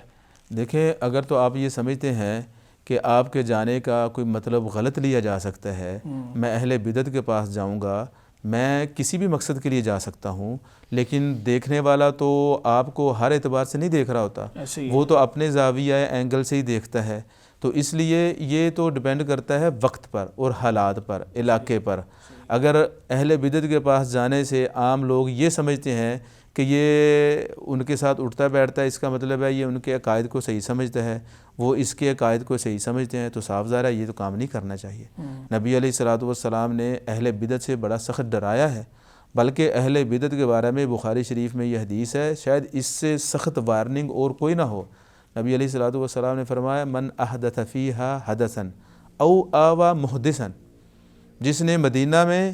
[SPEAKER 2] دیکھیں اگر تو آپ یہ سمجھتے ہیں کہ آپ کے جانے کا کوئی مطلب غلط لیا جا سکتا ہے، میں اہل بدعت کے پاس جاؤں گا، میں کسی بھی مقصد کے لیے جا سکتا ہوں، لیکن دیکھنے والا تو آپ کو ہر اعتبار سے نہیں دیکھ رہا ہوتا، وہ تو اپنے زاویہ اینگل سے ہی دیکھتا ہے. تو اس لیے یہ تو ڈیپینڈ کرتا ہے وقت پر اور حالات پر، علاقے پر. اگر اہل بدعت کے پاس جانے سے عام لوگ یہ سمجھتے ہیں کہ یہ ان کے ساتھ اٹھتا بیٹھتا ہے، اس کا مطلب ہے یہ ان کے عقائد کو صحیح سمجھتا ہے، وہ اس کے عقائد کو صحیح سمجھتے ہیں، تو صاف ظاہر ہے یہ تو کام نہیں کرنا چاہیے. نبی علیہ الصلوۃ والسلام نے اہل بدعت سے بڑا سخت ڈرایا ہے، بلکہ اہل بدعت کے بارے میں بخاری شریف میں یہ حدیث ہے، شاید اس سے سخت وارننگ اور کوئی نہ ہو. نبی علیہ الصلوۃ والسلام نے فرمایا من احدث فیہا حدثا او آوى محدثا، جس نے مدینہ میں،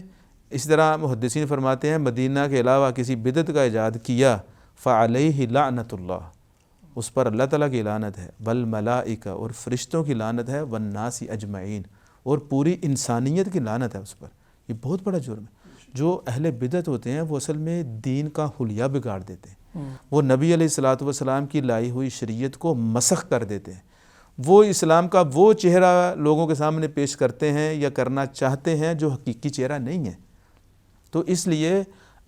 [SPEAKER 2] اس طرح محدثین فرماتے ہیں مدینہ کے علاوہ کسی بدعت کا ایجاد کیا، فعلیہ لعنت اللہ، اس پر اللہ تعالیٰ کی لعنت ہے، والملائکہ، اور فرشتوں کی لعنت ہے، والناس اجمعین، اور پوری انسانیت کی لعنت ہے اس پر. یہ بہت بڑا جرم ہے. جو اہل بدعت ہوتے ہیں وہ اصل میں دین کا حلیہ بگاڑ دیتے ہیں، وہ نبی علیہ الصلوۃ والسلام کی لائی ہوئی شریعت کو مسخ کر دیتے ہیں، وہ اسلام کا وہ چہرہ لوگوں کے سامنے پیش کرتے ہیں یا کرنا چاہتے ہیں جو حقیقی چہرہ نہیں ہے. تو اس لیے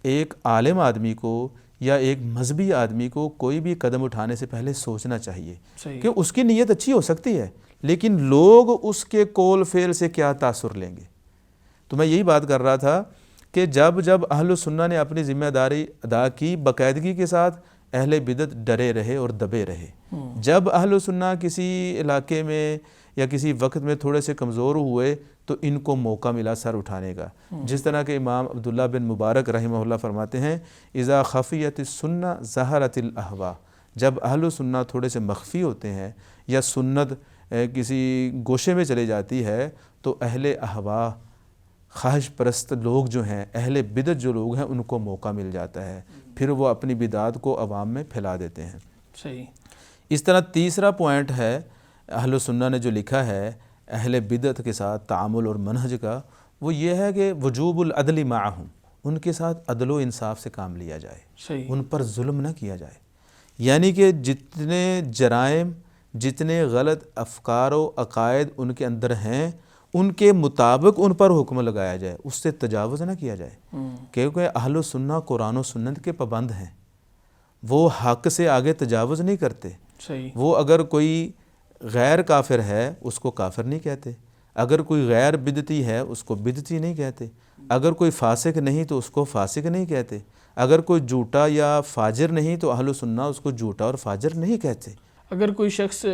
[SPEAKER 2] ایک عالم آدمی کو یا ایک مذہبی آدمی کو کوئی بھی قدم اٹھانے سے پہلے سوچنا چاہیے کہ اس کی نیت اچھی ہو سکتی ہے، لیکن لوگ اس کے قول فعل سے کیا تاثر لیں گے. تو میں یہی بات کر رہا تھا کہ جب اہل سنہ نے اپنی ذمہ داری ادا کی باقاعدگی کے ساتھ، اہل بدعت ڈرے رہے اور دبے رہے. جب اہل سنہ کسی علاقے میں یا کسی وقت میں تھوڑے سے کمزور ہوئے تو ان کو موقع ملا سر اٹھانے کا. جس طرح کہ امام عبداللہ بن مبارک رحمہ اللہ فرماتے ہیں اذا خفیت السنہ ظہرت الاہواء، جب اہل سنہ تھوڑے سے مخفی ہوتے ہیں یا سنت کسی گوشے میں چلے جاتی ہے تو اہل اہواء، خواہش پرست لوگ جو ہیں، اہل بدعت جو لوگ ہیں، ان کو موقع مل جاتا ہے، پھر وہ اپنی بدعات کو عوام میں پھیلا دیتے ہیں.
[SPEAKER 1] صحیح.
[SPEAKER 2] اس طرح تیسرا پوائنٹ ہے اہل سنہ نے جو لکھا ہے اہل بدعت کے ساتھ تعامل اور منہج کا، وہ یہ ہے کہ وجوب العدل معہم، ان کے ساتھ عدل و انصاف سے کام لیا جائے.
[SPEAKER 1] صحیح.
[SPEAKER 2] ان پر ظلم نہ کیا جائے. یعنی کہ جتنے جرائم، جتنے غلط افکار و عقائد ان کے اندر ہیں، ان کے مطابق ان پر حکم لگایا جائے، اس سے تجاوز نہ کیا جائے. کیونکہ اہل سنہ قرآن و سنت کے پابند ہیں، وہ حق سے آگے تجاوز نہیں کرتے.
[SPEAKER 1] صحیح.
[SPEAKER 2] وہ اگر کوئی غیر کافر ہے اس کو کافر نہیں کہتے، اگر کوئی غیر بدعتی ہے اس کو بدعتی نہیں کہتے، اگر کوئی فاسق نہیں تو اس کو فاسق نہیں کہتے، اگر کوئی جھوٹا یا فاجر نہیں تو اہل سنہ اس کو جھوٹا اور فاجر نہیں کہتے.
[SPEAKER 1] اگر کوئی شخص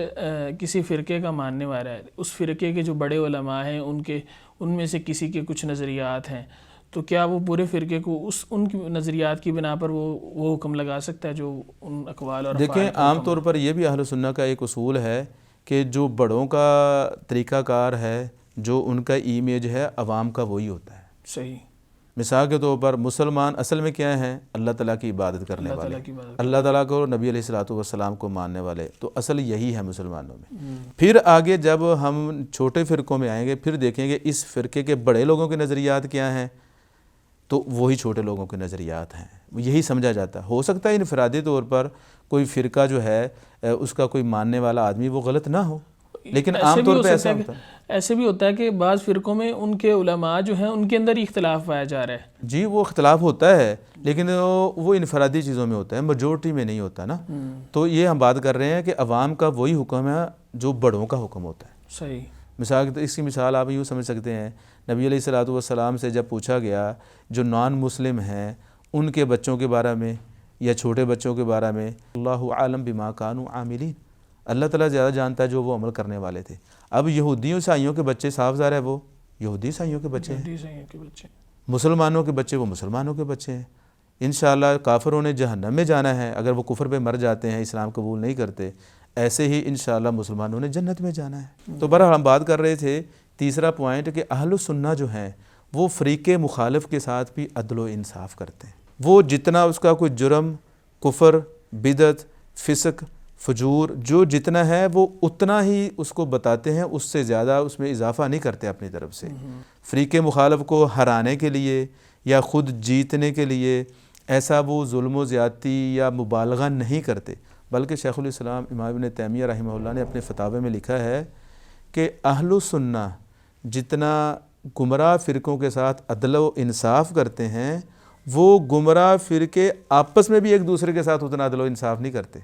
[SPEAKER 1] کسی فرقے کا ماننے والا ہے، اس فرقے کے جو بڑے علماء ہیں ان میں سے کسی کے کچھ نظریات ہیں، تو کیا وہ پورے فرقے کو ان کی نظریات کی بنا پر وہ حکم لگا سکتا ہے جو ان اقوال اور افعال
[SPEAKER 2] دیکھیں، عام طور پر یہ بھی اہل سنہ کا ایک اصول ہے کہ جو بڑوں کا طریقہ کار ہے، جو ان کا امیج ہے، عوام کا وہی ہوتا ہے.
[SPEAKER 1] صحیح.
[SPEAKER 2] مثال کے طور پر مسلمان اصل میں کیا ہیں؟ اللہ تعالیٰ کی عبادت کرنے والے، اللہ تعالیٰ کو، نبی علیہ الصلوۃ والسلام کو ماننے والے. تو اصل یہی ہے مسلمانوں میں. پھر آگے جب ہم چھوٹے فرقوں میں آئیں گے، پھر دیکھیں گے اس فرقے کے بڑے لوگوں کے نظریات کیا ہیں، تو وہی چھوٹے لوگوں کے نظریات ہیں. یہی سمجھا جاتا ہے. ہو سکتا ہے انفرادی طور پر کوئی فرقہ جو ہے اس کا کوئی ماننے والا آدمی وہ غلط نہ ہو، لیکن عام طور پہ ایسا ہوتا ہے.
[SPEAKER 1] ایسے بھی ہوتا ہے کہ بعض فرقوں میں ان کے علماء جو ہیں ان کے اندر ہی اختلاف پایا جا رہا ہے.
[SPEAKER 2] جی، وہ اختلاف ہوتا ہے، لیکن وہ انفرادی چیزوں میں ہوتا ہے، میجورٹی میں نہیں ہوتا نا. تو یہ ہم بات کر رہے ہیں کہ عوام کا وہی حکم ہے جو بڑوں کا حکم ہوتا ہے.
[SPEAKER 1] صحیح.
[SPEAKER 2] مثال، اس کی مثال آپ یوں سمجھ سکتے ہیں، نبی علیہ الصلوۃ والسلام سے جب پوچھا گیا جو نان مسلم ہیں ان کے بچوں کے بارے میں یا چھوٹے بچوں کے بارے میں، اللہ عالم بما کانوا عاملین، اللہ تعالیٰ زیادہ جانتا ہے جو وہ عمل کرنے والے تھے. اب یہودیوں عیسائیوں کے بچے صاف ظاہر ہے وہ یہودی عیسائیوں کے بچے ہیں، مسلمانوں کے بچے وہ مسلمانوں کے بچے ہیں. انشاءاللہ کافروں نے جہنم میں جانا ہے اگر وہ کفر پہ مر جاتے ہیں، اسلام قبول نہیں کرتے. ایسے ہی انشاءاللہ مسلمانوں نے جنت میں جانا ہے. تو بہرحال ہم بات کر رہے تھے تیسرا پوائنٹ کہ اہل السنہ جو ہیں وہ فریق مخالف کے ساتھ بھی عدل و انصاف کرتے ہیں. وہ جتنا اس کا کوئی جرم، کفر، بدعت، فسق، فجور جو جتنا ہے وہ اتنا ہی اس کو بتاتے ہیں، اس سے زیادہ اس میں اضافہ نہیں کرتے اپنی طرف سے. فریق مخالف کو ہرانے کے لیے یا خود جیتنے کے لیے ایسا وہ ظلم و زیادتی یا مبالغہ نہیں کرتے، بلکہ شیخ الاسلام امام ابن تیمیہ رحمہ اللہ نے اپنے فتاوی میں لکھا ہے کہ اہل السنہ جتنا گمراہ فرقوں کے ساتھ عدل و انصاف کرتے ہیں، وہ گمراہ فرقے آپس میں بھی ایک دوسرے کے ساتھ اتنا عدل و انصاف نہیں کرتے.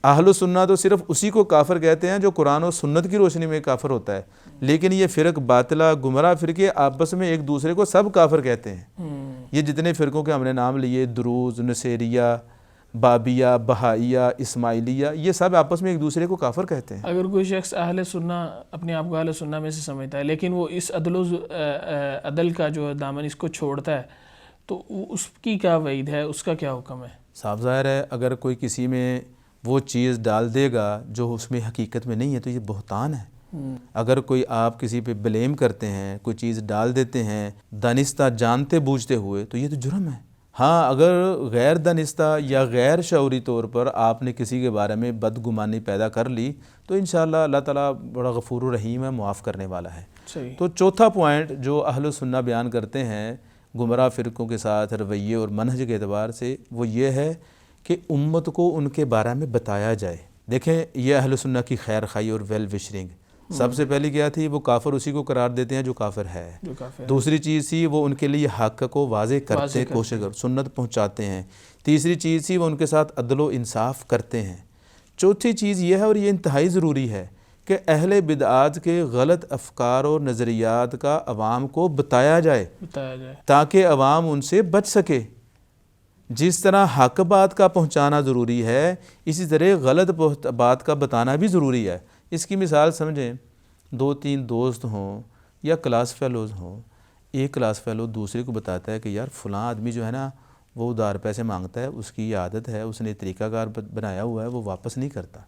[SPEAKER 2] اہل السنہ تو صرف اسی کو کافر کہتے ہیں جو قرآن و سنت کی روشنی میں کافر ہوتا ہے، لیکن یہ فرق باطلہ گمراہ فرقے آپس میں ایک دوسرے کو سب کافر کہتے ہیں. یہ جتنے فرقوں کے ہم نے نام لیے، دروز، نصیریہ، بابیہ، بہائیہ، اسماعیلیہ، یہ سب آپس میں ایک دوسرے کو کافر کہتے ہیں.
[SPEAKER 1] اگر کوئی شخص اہل سنہ اپنے آپ کو اہل سنہ میں سے سمجھتا ہے، لیکن وہ اس عدل کا جو دامن اس کو چھوڑتا ہے، تو اس کی کیا وعید ہے، اس کا کیا حکم ہے؟
[SPEAKER 2] صاف ظاہر ہے اگر کوئی کسی میں وہ چیز ڈال دے گا جو اس میں حقیقت میں نہیں ہے تو یہ بہتان ہے. اگر کوئی آپ کسی پہ بلیم کرتے ہیں، کوئی چیز ڈال دیتے ہیں دانستہ جانتے بوجھتے ہوئے، تو یہ تو جرم ہے. ہاں، اگر غیر دانستہ یا غیر شعوری طور پر آپ نے کسی کے بارے میں بدگمانی پیدا کر لی تو انشاءاللہ اللہ تعالیٰ بڑا غفور و رحیم ہے، معاف کرنے والا ہے.
[SPEAKER 1] صحیح.
[SPEAKER 2] تو چوتھا پوائنٹ جو اہل سنہ بیان کرتے ہیں گمراہ فرقوں کے ساتھ رویے اور منہج کے اعتبار سے، وہ یہ ہے کہ امت کو ان کے بارے میں بتایا جائے. دیکھیں، یہ اہل سنہ کی خیر خواہی اور ویل وشنگ سب سے پہلی کیا تھی؟ وہ کافر اسی کو قرار دیتے ہیں جو کافر ہے. دوسری چیز تھی وہ ان کے لیے حق کو واضح کرتے، کوشش کر سنت پہنچاتے ہیں. تیسری چیز تھی وہ ان کے ساتھ عدل و انصاف کرتے ہیں. چوتھی چیز یہ ہے، اور یہ انتہائی ضروری ہے، کہ اہل بدعات کے غلط افکار اور نظریات کا عوام کو بتایا جائے تاکہ عوام ان سے بچ سکے. جس طرح حق بات کا پہنچانا ضروری ہے، اسی طرح غلط بات کا بتانا بھی ضروری ہے. اس کی مثال سمجھیں، 2-3 دوست ہوں یا کلاس فیلوز ہوں. ایک کلاس فیلو دوسرے کو بتاتا ہے کہ یار فلاں آدمی جو ہے نا وہ ادھار پیسے مانگتا ہے، اس کی یہ عادت ہے، اس نے طریقہ کار بنایا ہوا ہے، وہ واپس نہیں کرتا،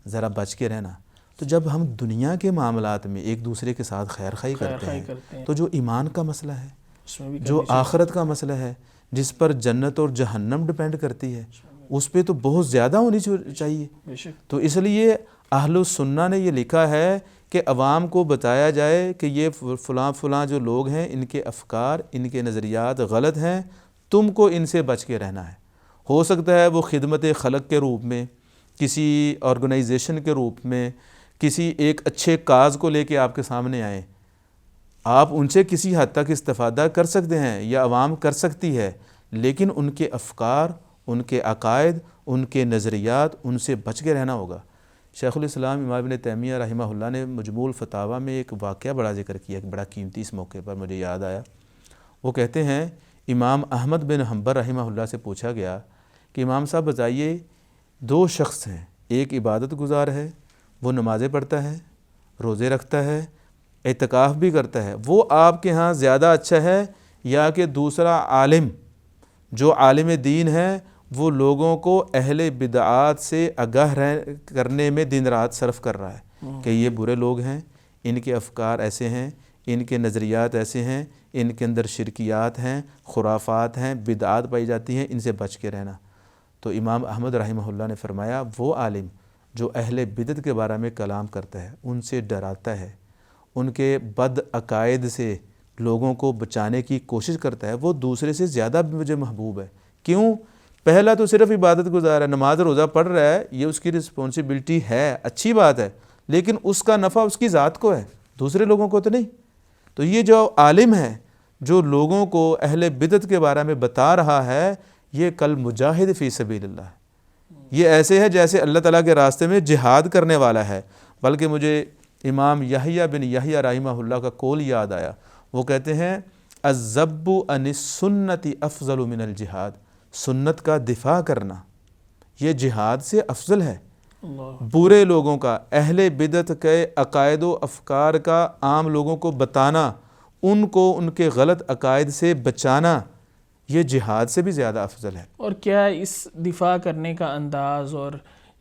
[SPEAKER 2] ذرا بچ کے رہنا. تو جب ہم دنیا کے معاملات میں ایک دوسرے کے ساتھ خیر خواہی کرتے ہیں تو جو ایمان کا مسئلہ ہے، جو آخرت کا مسئلہ ہے، جس پر جنت اور جہنم ڈپینڈ کرتی ہے، اس پہ تو بہت زیادہ ہونی چاہیے. تو اس لیے اہل السنہ نے یہ لکھا ہے کہ عوام کو بتایا جائے کہ یہ فلاں جو لوگ ہیں ان کے افکار، ان کے نظریات غلط ہیں، تم کو ان سے بچ کے رہنا ہے. ہو سکتا ہے وہ خدمت خلق کے روپ میں، کسی آرگنائزیشن کے روپ میں، کسی ایک اچھے کاز کو لے کے آپ کے سامنے آئیں. آپ ان سے کسی حد تک استفادہ کر سکتے ہیں یا عوام کر سکتی ہے، لیکن ان کے افکار، ان کے عقائد، ان کے نظریات، ان سے بچ کے رہنا ہوگا. شیخ الاسلام امام ابن تیمیہ رحمہ اللہ نے مجموع الفتاوی میں ایک واقعہ بڑا ذکر کیا، ایک بڑا قیمتی اس موقع پر مجھے یاد آیا. وہ کہتے ہیں امام احمد بن حنبل رحمہ اللہ سے پوچھا گیا کہ امام صاحب بتائیے، 2 شخص ہیں، ایک عبادت گزار ہے، وہ نمازیں پڑھتا ہے، روزے رکھتا ہے، اعتکاف بھی کرتا ہے، وہ آپ کے ہاں زیادہ اچھا ہے یا کہ دوسرا عالم جو عالم دین ہے وہ لوگوں کو اہل بدعات سے آگاہ کرنے میں دن رات صرف کر رہا ہے کہ یہ برے لوگ ہیں، ان کے افکار ایسے ہیں، ان کے نظریات ایسے ہیں، ان کے اندر شرکیات ہیں، خرافات ہیں، بدعات پائی جاتی ہیں، ان سے بچ کے رہنا۔ تو امام احمد رحمہ اللہ نے فرمایا وہ عالم جو اہل بدعت کے بارے میں کلام کرتا ہے، ان سے ڈراتا ہے، ان کے بد عقائد سے لوگوں کو بچانے کی کوشش کرتا ہے، وہ دوسرے سے زیادہ مجھے محبوب ہے۔ کیوں؟ پہلا تو صرف عبادت گزار ہے، نماز روزہ پڑھ رہا ہے، یہ اس کی رسپانسبلٹی ہے، اچھی بات ہے، لیکن اس کا نفع اس کی ذات کو ہے، دوسرے لوگوں کو تو نہیں۔ تو یہ جو عالم ہے جو لوگوں کو اہل بدعت کے بارے میں بتا رہا ہے، یہ کل مجاہد فی سبیل اللہ ہے، یہ ایسے ہے جیسے اللہ تعالیٰ کے راستے میں جہاد کرنے والا ہے۔ بلکہ مجھے امام یحییٰ بن یحییٰ رحمہ اللہ کا قول یاد آیا، وہ کہتے ہیں الذب عن السنت افضل من الجہاد، سنت کا دفاع کرنا یہ جہاد سے افضل ہے۔ برے لوگوں کا، اہل بدعت کے عقائد و افکار کا عام لوگوں کو بتانا، ان کو ان کے غلط عقائد سے بچانا، یہ جہاد سے بھی زیادہ افضل ہے۔
[SPEAKER 1] اور کیا اس دفاع کرنے کا انداز اور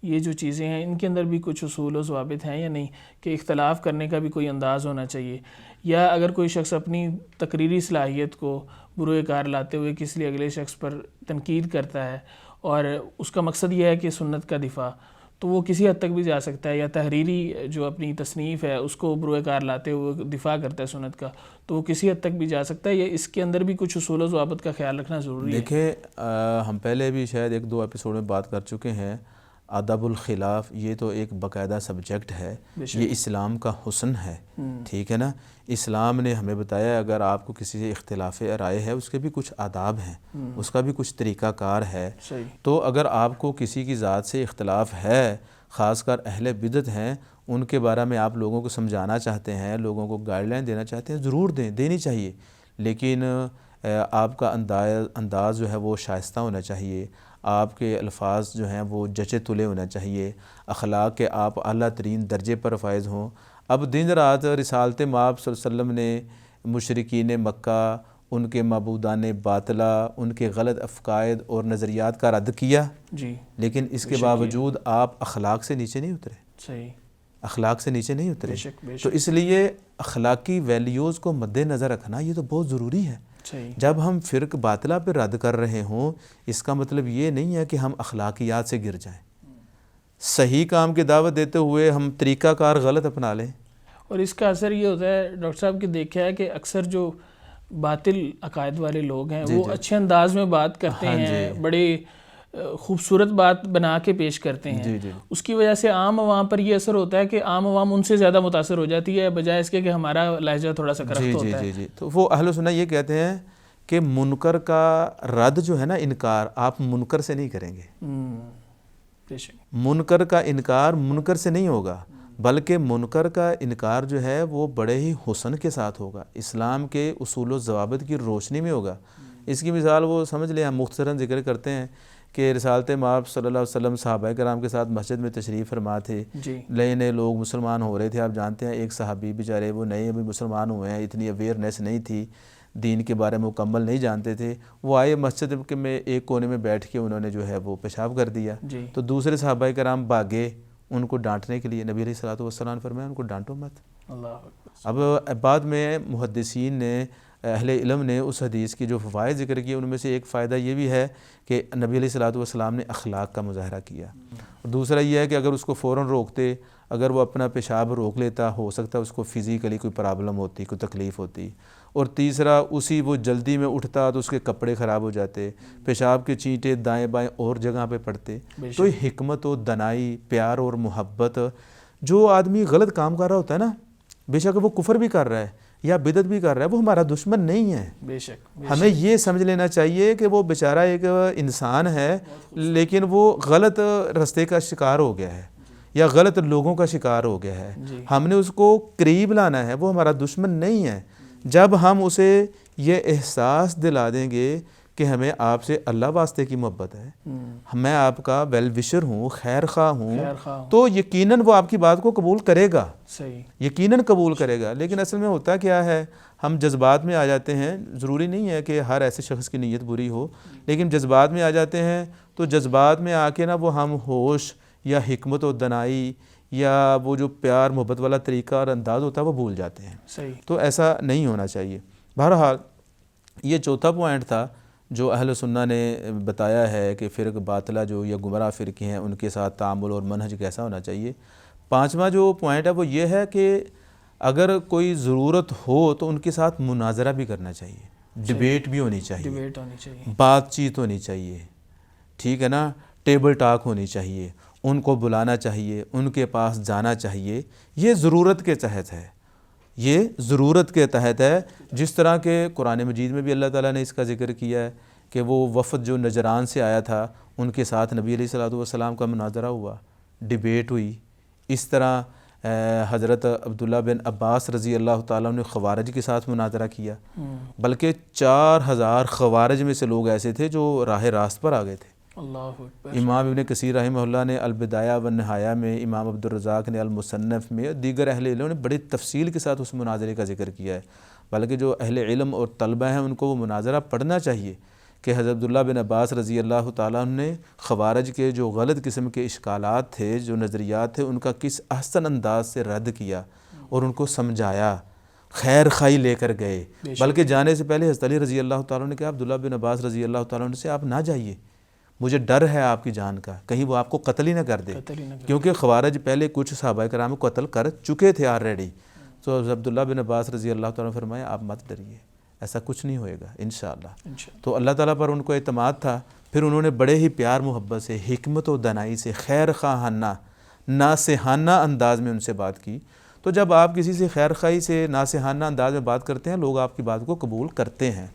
[SPEAKER 1] یہ جو چیزیں ہیں ان کے اندر بھی کچھ اصول و ضوابط ہیں یا نہیں، کہ اختلاف کرنے کا بھی کوئی انداز ہونا چاہیے، یا اگر کوئی شخص اپنی تقریری صلاحیت کو بروئے کار لاتے ہوئے کس لیے اگلے شخص پر تنقید کرتا ہے اور اس کا مقصد یہ ہے کہ سنت کا دفاع، تو وہ کسی حد تک بھی جا سکتا ہے، یا تحریری جو اپنی تصنیف ہے اس کو بروئے کار لاتے ہوئے دفاع کرتا ہے سنت کا، تو وہ کسی حد تک بھی جا سکتا ہے، یا اس کے اندر بھی کچھ اصول و ضوابط کا خیال رکھنا ضروری ہے؟
[SPEAKER 2] دیکھیں ہم پہلے بھی شاید ایک دو ایپیسوڈ میں بات کر چکے ہیں، ادب الخلاف یہ تو ایک باقاعدہ سبجیکٹ ہے، یہ اسلام کا حسن ہے، ٹھیک ہے نا۔ اسلام نے ہمیں بتایا اگر آپ کو کسی سے اختلاف رائے ہے اس کے بھی کچھ آداب ہیں، اس کا بھی کچھ طریقہ کار ہے۔ تو اگر آپ کو کسی کی ذات سے اختلاف ہے، خاص کر اہل بدعت ہیں، ان کے بارے میں آپ لوگوں کو سمجھانا چاہتے ہیں، لوگوں کو گائیڈ لائن دینا چاہتے ہیں، ضرور دینی چاہیے، لیکن آپ کا انداز جو ہے وہ شائستہ ہونا چاہیے، آپ کے الفاظ جو ہیں وہ جچے تلے ہونا چاہیے، اخلاق کے آپ اعلیٰ ترین درجے پر فائز ہوں۔ اب دن رات رسالت مآب صلی اللہ علیہ وسلم نے مشرکین مکہ، ان کے معبودان باطلہ، ان کے غلط عقائد اور نظریات کا رد کیا، لیکن اس کے باوجود آپ اخلاق سے نیچے نہیں اترے، اخلاق سے نیچے نہیں اترے۔ تو اس لیے اخلاقی ویلیوز کو مد نظر رکھنا یہ تو بہت ضروری ہے۔ جب ہم فرق باطلہ پہ رد کر رہے ہوں، اس کا مطلب یہ نہیں ہے کہ ہم اخلاقیات سے گر جائیں، صحیح کام کی دعوت دیتے ہوئے ہم طریقہ کار غلط اپنا لیں۔
[SPEAKER 1] اور اس کا اثر یہ ہوتا ہے ڈاکٹر صاحب کہ دیکھا ہے کہ اکثر جو باطل عقائد والے لوگ ہیں وہ اچھے انداز میں بات کرتے ہیں، بڑے خوبصورت بات بنا کے پیش کرتے ہیں، اس کی وجہ سے عام عوام پر یہ اثر ہوتا ہے کہ عام عوام ان سے زیادہ متاثر ہو جاتی ہے، بجائے اس کے کہ ہمارا لہجہ تھوڑا سا کرخت ہوتا ہے۔
[SPEAKER 2] تو وہ اہل سنت یہ کہتے ہیں کہ منکر کا رد جو ہے نا، انکار، آپ منکر سے نہیں کریں گے، منکر کا انکار منکر سے نہیں ہوگا، بلکہ منکر کا انکار جو ہے وہ بڑے ہی حسن کے ساتھ ہوگا، اسلام کے اصول و ضوابط کی روشنی میں ہوگا۔ اس کی مثال وہ سمجھ لیں، ہم مختصراً ذکر کرتے ہیں کہ رسالت مآب صلی اللہ علیہ وسلم صحابہ کرام کے ساتھ مسجد میں تشریف فرما تھے، نئے نئے لوگ مسلمان ہو رہے تھے، آپ جانتے ہیں ایک صحابی بیچارے وہ نئے ابھی مسلمان ہوئے ہیں، اتنی اویئرنیس نہیں تھی، دین کے بارے میں مکمل نہیں جانتے تھے، وہ آئے مسجد میں ایک کونے میں بیٹھ کے انہوں نے جو ہے وہ پیشاب کر دیا، تو دوسرے صحابہ کرام بھاگے ان کو ڈانٹنے کے لیے، نبی علیہ الصلوۃ والسلام فرمایا ان کو ڈانٹو مت۔ اب بعد میں محدثین نے، اہل علم نے اس حدیث کی جو فوائد ذکر کیے ان میں سے ایک فائدہ یہ بھی ہے کہ نبی علیہ الصلوۃ والسلام نے اخلاق کا مظاہرہ کیا، اور دوسرا یہ ہے کہ اگر اس کو فوراً روکتے، اگر وہ اپنا پیشاب روک لیتا، ہو سکتا ہے اس کو فزیکلی کوئی پرابلم ہوتی، کوئی تکلیف ہوتی، اور تیسرا اسی وہ جلدی میں اٹھتا تو اس کے کپڑے خراب ہو جاتے، پیشاب کے چینٹے دائیں بائیں اور جگہ پہ پڑتے۔ تو حکمت و دنائی، پیار اور محبت، جو آدمی غلط کام کر رہا ہوتا ہے نا، بے شک وہ کفر بھی کر رہا ہے یا بدعت بھی کر رہا ہے، وہ ہمارا دشمن نہیں ہے، بے شک ہمیں یہ سمجھ لینا چاہیے کہ وہ بیچارہ ایک انسان ہے، لیکن وہ غلط رستے کا شکار ہو گیا ہے یا غلط لوگوں کا شکار ہو گیا ہے، ہم نے اس کو قریب لانا ہے، وہ ہمارا دشمن نہیں ہے۔ جب ہم اسے یہ احساس دلا دیں گے کہ ہمیں آپ سے اللہ واسطے کی محبت ہے، میں آپ کا ویل وشر ہوں، خیر خواہ ہوں، تو یقیناً وہ آپ کی بات کو قبول کرے گا، یقیناً قبول کرے گا۔ لیکن اصل میں ہوتا کیا ہے، ہم جذبات میں آ جاتے ہیں، ضروری نہیں ہے کہ ہر ایسے شخص کی نیت بری ہو، لیکن جذبات میں آ جاتے ہیں تو جذبات میں آ کے نا وہ ہم ہوش یا حکمت و دنائی یا وہ جو پیار محبت والا طریقہ اور انداز ہوتا ہے وہ بھول جاتے ہیں۔ تو ایسا نہیں ہونا چاہیے۔ بہرحال یہ چوتھا پوائنٹ تھا جو اہل سنہ نے بتایا ہے کہ فرق باطلہ جو یا گمراہ فرقے ہیں ان کے ساتھ تعامل اور منہج کیسا ہونا چاہیے۔ پانچواں جو پوائنٹ ہے وہ یہ ہے کہ اگر کوئی ضرورت ہو تو ان کے ساتھ مناظرہ بھی کرنا چاہیے، ڈیبیٹ بھی ہونی چاہیے، بات چیت ہونی چاہیے، ٹھیک ہے نا، ٹیبل ٹاک ہونی چاہیے، ان کو بلانا چاہیے، ان کے پاس جانا چاہیے۔ یہ ضرورت کے تحت ہے، یہ ضرورت کے تحت ہے، جس طرح کہ قرآن مجید میں بھی اللہ تعالیٰ نے اس کا ذکر کیا ہے کہ وہ وفد جو نجران سے آیا تھا ان کے ساتھ نبی علیہ الصلوۃ والسلام کا مناظرہ ہوا، ڈیبیٹ ہوئی۔ اس طرح حضرت عبداللہ بن عباس رضی اللہ تعالیٰ نے خوارج کے ساتھ مناظرہ کیا، بلکہ 4000 خوارج میں سے لوگ ایسے تھے جو راہ راست پر آ گئے تھے۔ امام ابن کثیر رحمہ اللہ نے البدایہ والنہایہ میں، امام عبدالرزاق نے المصنف میں، دیگر اہل علم نے بڑی تفصیل کے ساتھ اس مناظرے کا ذکر کیا ہے۔ بلکہ جو اہل علم اور طلبہ ہیں ان کو وہ مناظرہ پڑھنا چاہیے کہ حضرت عبداللہ بن عباس رضی اللہ تعالیٰ عنہ نے خوارج کے جو غلط قسم کے اشکالات تھے، جو نظریات تھے، ان کا کس احسن انداز سے رد کیا اور ان کو سمجھایا، خیر خواہی لے کر گئے۔ بلکہ جانے سے پہلے حضرت علی رضی اللہ تعالیٰ نے کہا عبداللہ بن عباس رضی اللہ تعالیٰ عنہ سے آپ نہ جائیے، مجھے ڈر ہے آپ کی جان کا، کہیں وہ آپ کو قتل ہی نہ کر دے، کیونکہ خوارج پہلے کچھ صحابہ کرام کو قتل کر چکے تھے آلریڈی۔ تو عبداللہ بن عباس رضی اللہ تعالیٰ نے فرمایا آپ مت ڈریے، ایسا کچھ نہیں ہوئے گا انشاءاللہ۔ تو اللہ تعالیٰ پر ان کو اعتماد تھا، پھر انہوں نے بڑے ہی پیار محبت سے، حکمت و دانائی سے، خیر خواہانہ ناصحانہ انداز میں ان سے بات کی۔ تو جب آپ کسی سے خیر خواہی سے ناصحانہ انداز میں بات کرتے ہیں، لوگ آپ کی بات کو قبول کرتے ہیں۔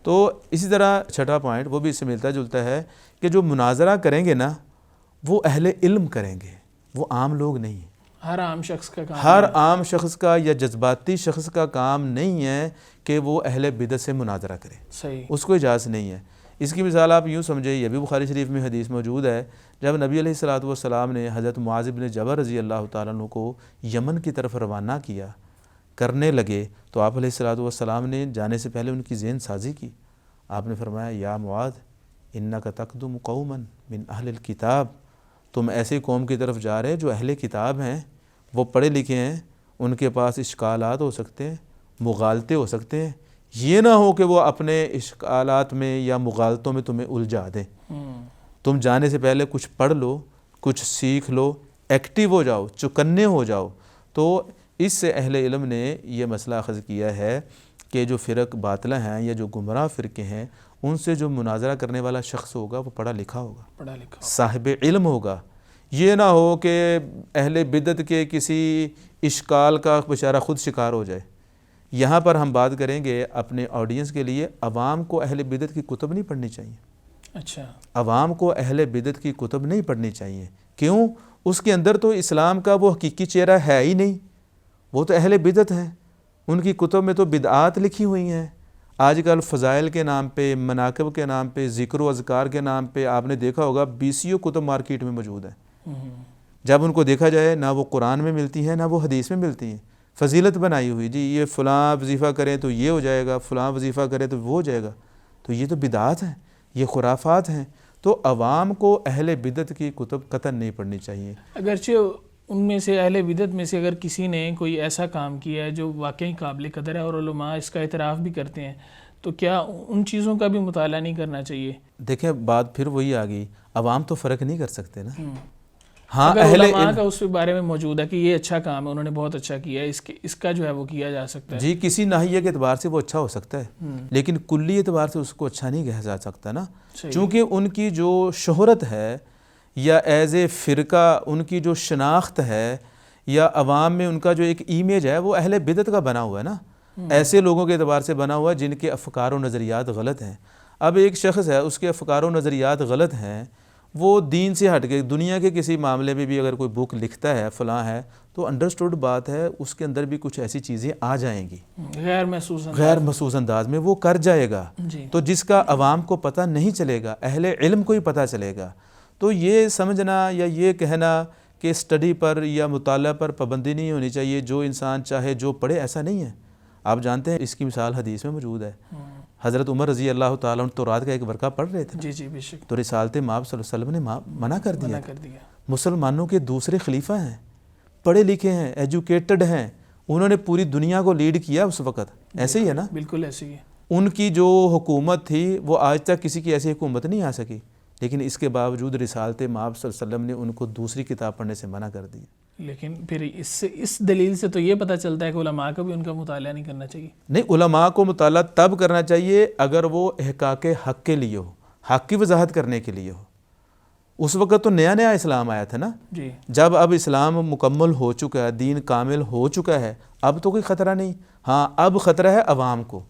[SPEAKER 2] تو اسی طرح چھٹا پوائنٹ وہ بھی اس سے ملتا جلتا ہے کہ جو مناظرہ کریں گے نا وہ اہل علم کریں گے، وہ عام لوگ نہیں۔
[SPEAKER 1] ہر عام شخص کا کام،
[SPEAKER 2] ہر عام شخص کا یا جذباتی شخص کا کام نہیں ہے کہ وہ اہل بدعت سے مناظرہ کرے،
[SPEAKER 1] صحیح،
[SPEAKER 2] اس کو اجازت نہیں ہے۔ اس کی مثال آپ یوں سمجھے، یہ بھی بخاری شریف میں حدیث موجود ہے، جب نبی علیہ الصلوۃ والسلام نے حضرت معاذ بن جبل رضی اللہ تعالیٰ عنہ کو یمن کی طرف روانہ کیا کرنے لگے تو آپ علیہ الصلوۃ والسلام نے جانے سے پہلے ان کی ذہن سازی کی۔ آپ نے فرمایا یا معاذ انک تقدم قوما من اہل الکتاب، تم ایسے قوم کی طرف جا رہے جو اہل کتاب ہیں، وہ پڑھے لکھے ہیں، ان کے پاس اشکالات ہو سکتے ہیں، مغالطے ہو سکتے ہیں، یہ نہ ہو کہ وہ اپنے اشکالات میں یا مغالطوں میں تمہیں الجھا دیں۔ تم جانے سے پہلے کچھ پڑھ لو، کچھ سیکھ لو، ایکٹیو ہو جاؤ، چکنے ہو جاؤ۔ تو اس سے اہل علم نے یہ مسئلہ اخذ کیا ہے کہ جو فرق باطلہ ہیں یا جو گمراہ فرقے ہیں ان سے جو مناظرہ کرنے والا شخص ہوگا وہ پڑھا لکھا ہوگا، صاحب علم ہوگا۔ یہ نہ ہو کہ اہل بدعت کے کسی اشکال کا بیچارہ خود شکار ہو جائے۔ یہاں پر ہم بات کریں گے اپنے آڈینس کے لیے، عوام کو اہل بدعت کی کتب نہیں پڑھنی چاہیے۔
[SPEAKER 1] اچھا،
[SPEAKER 2] عوام کو اہل بدعت کی کتب نہیں پڑھنی چاہیے۔ کیوں؟ اس کے اندر تو اسلام کا وہ حقیقی چہرہ ہے ہی نہیں، وہ تو اہل بدعت ہیں، ان کی کتب میں تو بدعات لکھی ہوئی ہیں۔ آج کل فضائل کے نام پہ، مناقب کے نام پہ، ذکر و اذکار کے نام پہ آپ نے دیکھا ہوگا 20 کتب مارکیٹ میں موجود ہیں۔ جب ان کو دیکھا جائے نہ وہ قرآن میں ملتی ہیں نہ وہ حدیث میں ملتی ہیں، فضیلت بنائی ہوئی، جی یہ فلاں وظیفہ کریں تو یہ ہو جائے گا، فلاں وظیفہ کریں تو وہ ہو جائے گا، تو یہ تو بدعات ہیں، یہ خرافات ہیں۔ تو عوام کو اہل بدعت کی کتب قطعاً نہیں پڑھنی چاہیے۔
[SPEAKER 1] اگرچہ ان میں سے اہل بدعت میں سے اگر کسی نے کوئی ایسا کام کیا ہے جو واقعی قابل قدر ہے اور علماء اس کا اعتراف بھی کرتے ہیں، تو کیا ان چیزوں کا بھی مطالعہ نہیں کرنا چاہیے؟
[SPEAKER 2] دیکھیں بات پھر وہی آ گئی، عوام تو فرق نہیں کر سکتے نا۔ ہاں
[SPEAKER 1] اگر
[SPEAKER 2] اہل
[SPEAKER 1] علماء
[SPEAKER 2] علم
[SPEAKER 1] کا اس کے بارے میں موجود ہے کہ یہ اچھا کام ہے، انہوں نے بہت اچھا کیا ہے، اس کا جو ہے وہ کیا جا سکتا ہے۔
[SPEAKER 2] جی کسی ناحیے کے اعتبار سے وہ اچھا ہو سکتا ہے، لیکن کلی اعتبار سے اس کو اچھا نہیں کہا جا سکتا نا، چونکہ ان کی جو شہرت ہے یا ایز اے فرقہ ان کی جو شناخت ہے یا عوام میں ان کا جو ایک ایمیج ہے وہ اہل بدعت کا بنا ہوا ہے نا، ایسے لوگوں کے اعتبار سے بنا ہوا ہے جن کے افکار و نظریات غلط ہیں۔ اب ایک شخص ہے، اس کے افکار و نظریات غلط ہیں، وہ دین سے ہٹ کے دنیا کے کسی معاملے میں بھی اگر کوئی بک لکھتا ہے فلاں ہے تو انڈرسٹوڈ بات ہے اس کے اندر بھی کچھ ایسی چیزیں آ جائیں گی
[SPEAKER 1] غیر
[SPEAKER 2] محسوس انداز میں وہ کر جائے گا. تو جس کا عوام کو پتہ نہیں چلے گا, اہل علم کو ہی پتہ چلے گا. تو یہ سمجھنا یا یہ کہنا کہ اسٹڈی پر یا مطالعہ پر پابندی نہیں ہونی چاہیے, جو انسان چاہے جو پڑھے, ایسا نہیں ہے. آپ جانتے ہیں اس کی مثال حدیث میں موجود ہے. حضرت عمر رضی اللہ تعالیٰ عنہ تورات کا ایک ورقہ پڑھ رہے تھے,
[SPEAKER 1] جی بے شک,
[SPEAKER 2] تو رسالت مآب صلی اللہ علیہ وسلم نے منع کر دیا. مسلمانوں کے دوسرے خلیفہ ہیں, پڑھے لکھے ہیں, ایجوکیٹڈ ہیں, انہوں نے پوری دنیا کو لیڈ کیا اس وقت. ایسے ہی ہے نا,
[SPEAKER 1] بالکل ایسے ہی ہے.
[SPEAKER 2] ان کی جو حکومت تھی وہ آج تک کسی کی ایسی حکومت نہیں آ سکی, لیکن اس کے باوجود رسالت مآب صلی اللہ علیہ وسلم نے ان کو دوسری کتاب پڑھنے سے منع کر دی.
[SPEAKER 1] لیکن پھر اس دلیل سے تو یہ پتہ چلتا ہے کہ علماء کو بھی ان کا مطالعہ نہیں کرنا چاہیے.
[SPEAKER 2] نہیں, علماء کو مطالعہ تب کرنا چاہیے اگر وہ احقاق حق کے لیے ہو, حق کی وضاحت کرنے کے لیے ہو. اس وقت تو نیا نیا اسلام آیا تھا نا.
[SPEAKER 1] جی,
[SPEAKER 2] جب اب اسلام مکمل ہو چکا ہے, دین کامل ہو چکا ہے, اب تو کوئی خطرہ نہیں. ہاں, اب خطرہ ہے عوام کو,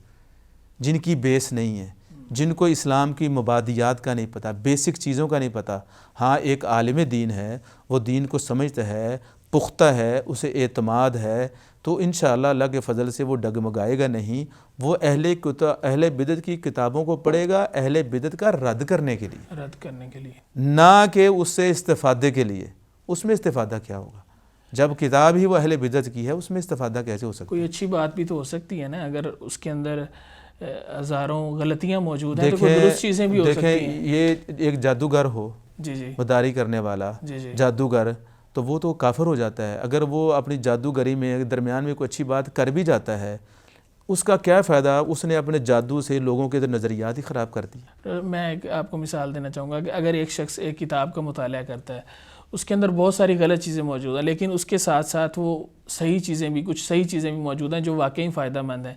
[SPEAKER 2] جن کی بیس نہیں ہے, جن کو اسلام کی مبادیات کا نہیں پتہ, بیسک چیزوں کا نہیں پتہ. ہاں, ایک عالم دین ہے, وہ دین کو سمجھتا ہے, پختہ ہے, اسے اعتماد ہے, تو انشاءاللہ اللہ کے فضل سے وہ ڈگمگائے گا نہیں. وہ اہل بدعت کی کتابوں کو پڑھے گا اہل بدعت کا رد کرنے کے لیے, نہ کہ اس سے استفادے کے لیے. اس میں استفادہ کیا ہوگا جب کتاب ہی وہ اہل بدعت کی ہے, اس میں استفادہ کیسے ہو سکتا ہے؟
[SPEAKER 1] کوئی اچھی بات بھی تو ہو سکتی ہے نا, اگر اس کے اندر ہزاروں غلطیاں موجود ہیں تو کوئی درست چیزیں بھی ہو سکتی ہیں.
[SPEAKER 2] دیکھیں, یہ ایک جادوگر ہو,
[SPEAKER 1] جی
[SPEAKER 2] مداری کرنے والا جادوگر, تو وہ تو کافر ہو جاتا ہے. اگر وہ اپنی جادوگری میں درمیان میں کوئی اچھی بات کر بھی جاتا ہے, اس کا کیا فائدہ؟ اس نے اپنے جادو سے لوگوں کے نظریات ہی خراب کر دی.
[SPEAKER 1] میں آپ کو مثال دینا چاہوں گا کہ اگر ایک شخص ایک کتاب کا مطالعہ کرتا ہے, اس کے اندر بہت ساری غلط چیزیں موجود ہیں, لیکن اس کے ساتھ ساتھ وہ کچھ صحیح چیزیں بھی موجود ہیں جو واقعی فائدہ مند ہیں.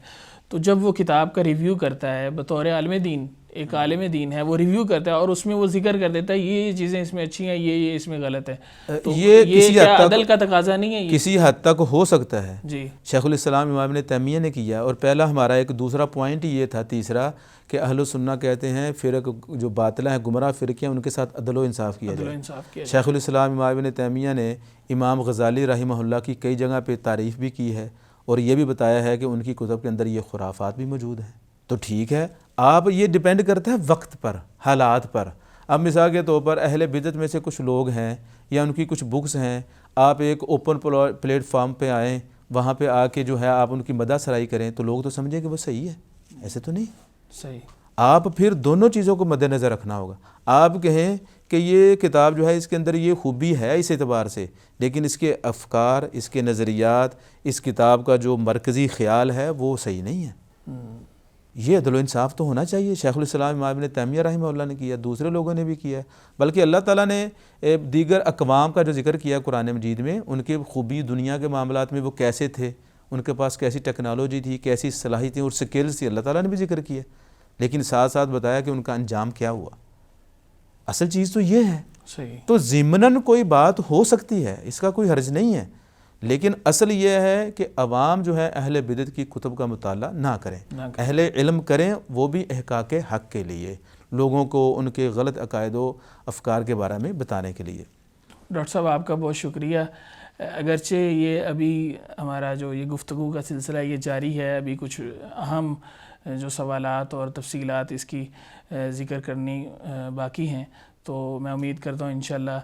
[SPEAKER 1] تو جب وہ کتاب کا ریویو کرتا ہے بطور عالم دین, ایک عالم دین ہے, وہ ریویو کرتا ہے اور اس میں وہ ذکر کر دیتا ہے یہ چیزیں اس میں اچھی ہیں, یہ اس میں غلط ہے, تو یہ کیا عدل کا تقاضا نہیں ہے؟
[SPEAKER 2] کسی حد تک ہو سکتا ہے.
[SPEAKER 1] جی,
[SPEAKER 2] شیخ الاسلام امام ابن تیمیہ نے کیا. اور پہلا ہمارا ایک دوسرا پوائنٹ یہ تھا, تیسرا, کہ اہل سنہ کہتے ہیں فرق جو باطلہ ہیں, گمراہ فرقے ہیں, ان کے ساتھ عدل و انصاف کیا جائے. شیخ الاسلام امام ابن تیمیہ نے امام غزالی رحمہ اللہ کی کئی جگہ پہ تعریف بھی کی ہے, اور یہ بھی بتایا ہے کہ ان کی کتب کے اندر یہ خرافات بھی موجود ہیں. تو ٹھیک ہے, آپ یہ ڈیپینڈ کرتا ہے وقت پر, حالات پر. اب مثال کے طور پر اہل بدعت میں سے کچھ لوگ ہیں یا ان کی کچھ بکس ہیں, آپ ایک اوپن پلیٹ فارم پہ آئیں, وہاں پہ آ کے جو ہے آپ ان کی مدح سرائی کریں, تو لوگ تو سمجھیں کہ وہ صحیح ہے. ایسے تو نہیں
[SPEAKER 1] صحیح.
[SPEAKER 2] آپ پھر دونوں چیزوں کو مد نظر رکھنا ہوگا. آپ کہیں کہ یہ کتاب جو ہے اس کے اندر یہ خوبی ہے اس اعتبار سے, لیکن اس کے افکار, اس کے نظریات, اس کتاب کا جو مرکزی خیال ہے وہ صحیح نہیں ہے. یہ عدل و انصاف تو ہونا چاہیے. شیخ الاسلام امام ابن تیمیہ رحمہ اللہ نے کیا, دوسرے لوگوں نے بھی کیا ہے. بلکہ اللہ تعالیٰ نے دیگر اقوام کا جو ذکر کیا قرآن مجید میں, ان کی خوبی دنیا کے معاملات میں وہ کیسے تھے, ان کے پاس کیسی ٹیکنالوجی تھی, کیسی صلاحیتیں اور سکلز تھی, اللہ تعالیٰ نے بھی ذکر کیا. لیکن ساتھ ساتھ بتایا کہ ان کا انجام کیا ہوا. اصل چیز تو یہ ہے.
[SPEAKER 1] صحیح.
[SPEAKER 2] تو ضمناً کوئی بات ہو سکتی ہے, اس کا کوئی حرج نہیں ہے, لیکن اصل یہ ہے کہ عوام جو ہے اہل بدعت کی کتب کا مطالعہ نہ کریں, اہل علم کریں, وہ بھی احقاق حق کے لیے, لوگوں کو ان کے غلط عقائد و افکار کے بارے میں بتانے کے لیے.
[SPEAKER 1] ڈاکٹر صاحب آپ کا بہت شکریہ. اگرچہ یہ ابھی ہمارا جو یہ گفتگو کا سلسلہ یہ جاری ہے, ابھی کچھ اہم جو سوالات اور تفصیلات اس کی ذکر کرنی باقی ہیں, تو میں امید کرتا ہوں انشاءاللہ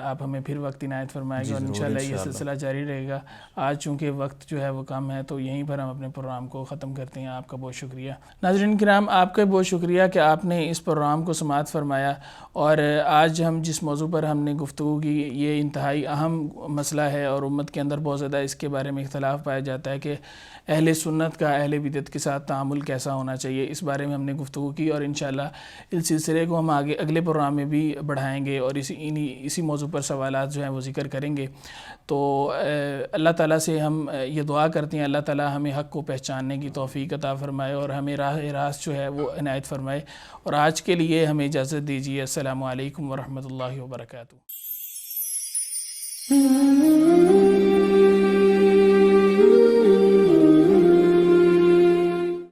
[SPEAKER 1] آپ ہمیں پھر وقت عنایت فرمائیں گے, اور انشاءاللہ یہ سلسلہ جاری رہے گا. آج چونکہ وقت جو ہے وہ کم ہے, تو یہیں پر ہم اپنے پروگرام کو ختم کرتے ہیں. آپ کا بہت شکریہ. ناظرین کرام, آپ کا بہت شکریہ کہ آپ نے اس پروگرام کو سماعت فرمایا. اور آج ہم جس موضوع پر ہم نے گفتگو کی, یہ انتہائی اہم مسئلہ ہے, اور امت کے اندر بہت زیادہ اس کے بارے میں اختلاف پایا جاتا ہے کہ اہل سنت کا اہل بدعت کے ساتھ تعامل کیسا ہونا چاہیے. اس بارے میں ہم نے گفتگو کی, اور انشاءاللہ اس سلسلے کو ہم اگلے پروگرام میں بھی بڑھائیں گے, اور اسی موضوع پر سوالات جو ہیں وہ ذکر کریں گے. تو اللہ تعالیٰ سے ہم یہ دعا کرتے ہیں, اللہ تعالیٰ ہمیں حق کو پہچاننے کی توفیق عطا فرمائے, اور ہمیں راہ راست جو ہے وہ عنایت فرمائے. اور آج کے لیے ہمیں اجازت دیجیے. السلام علیکم ورحمۃ اللہ وبرکاتہ.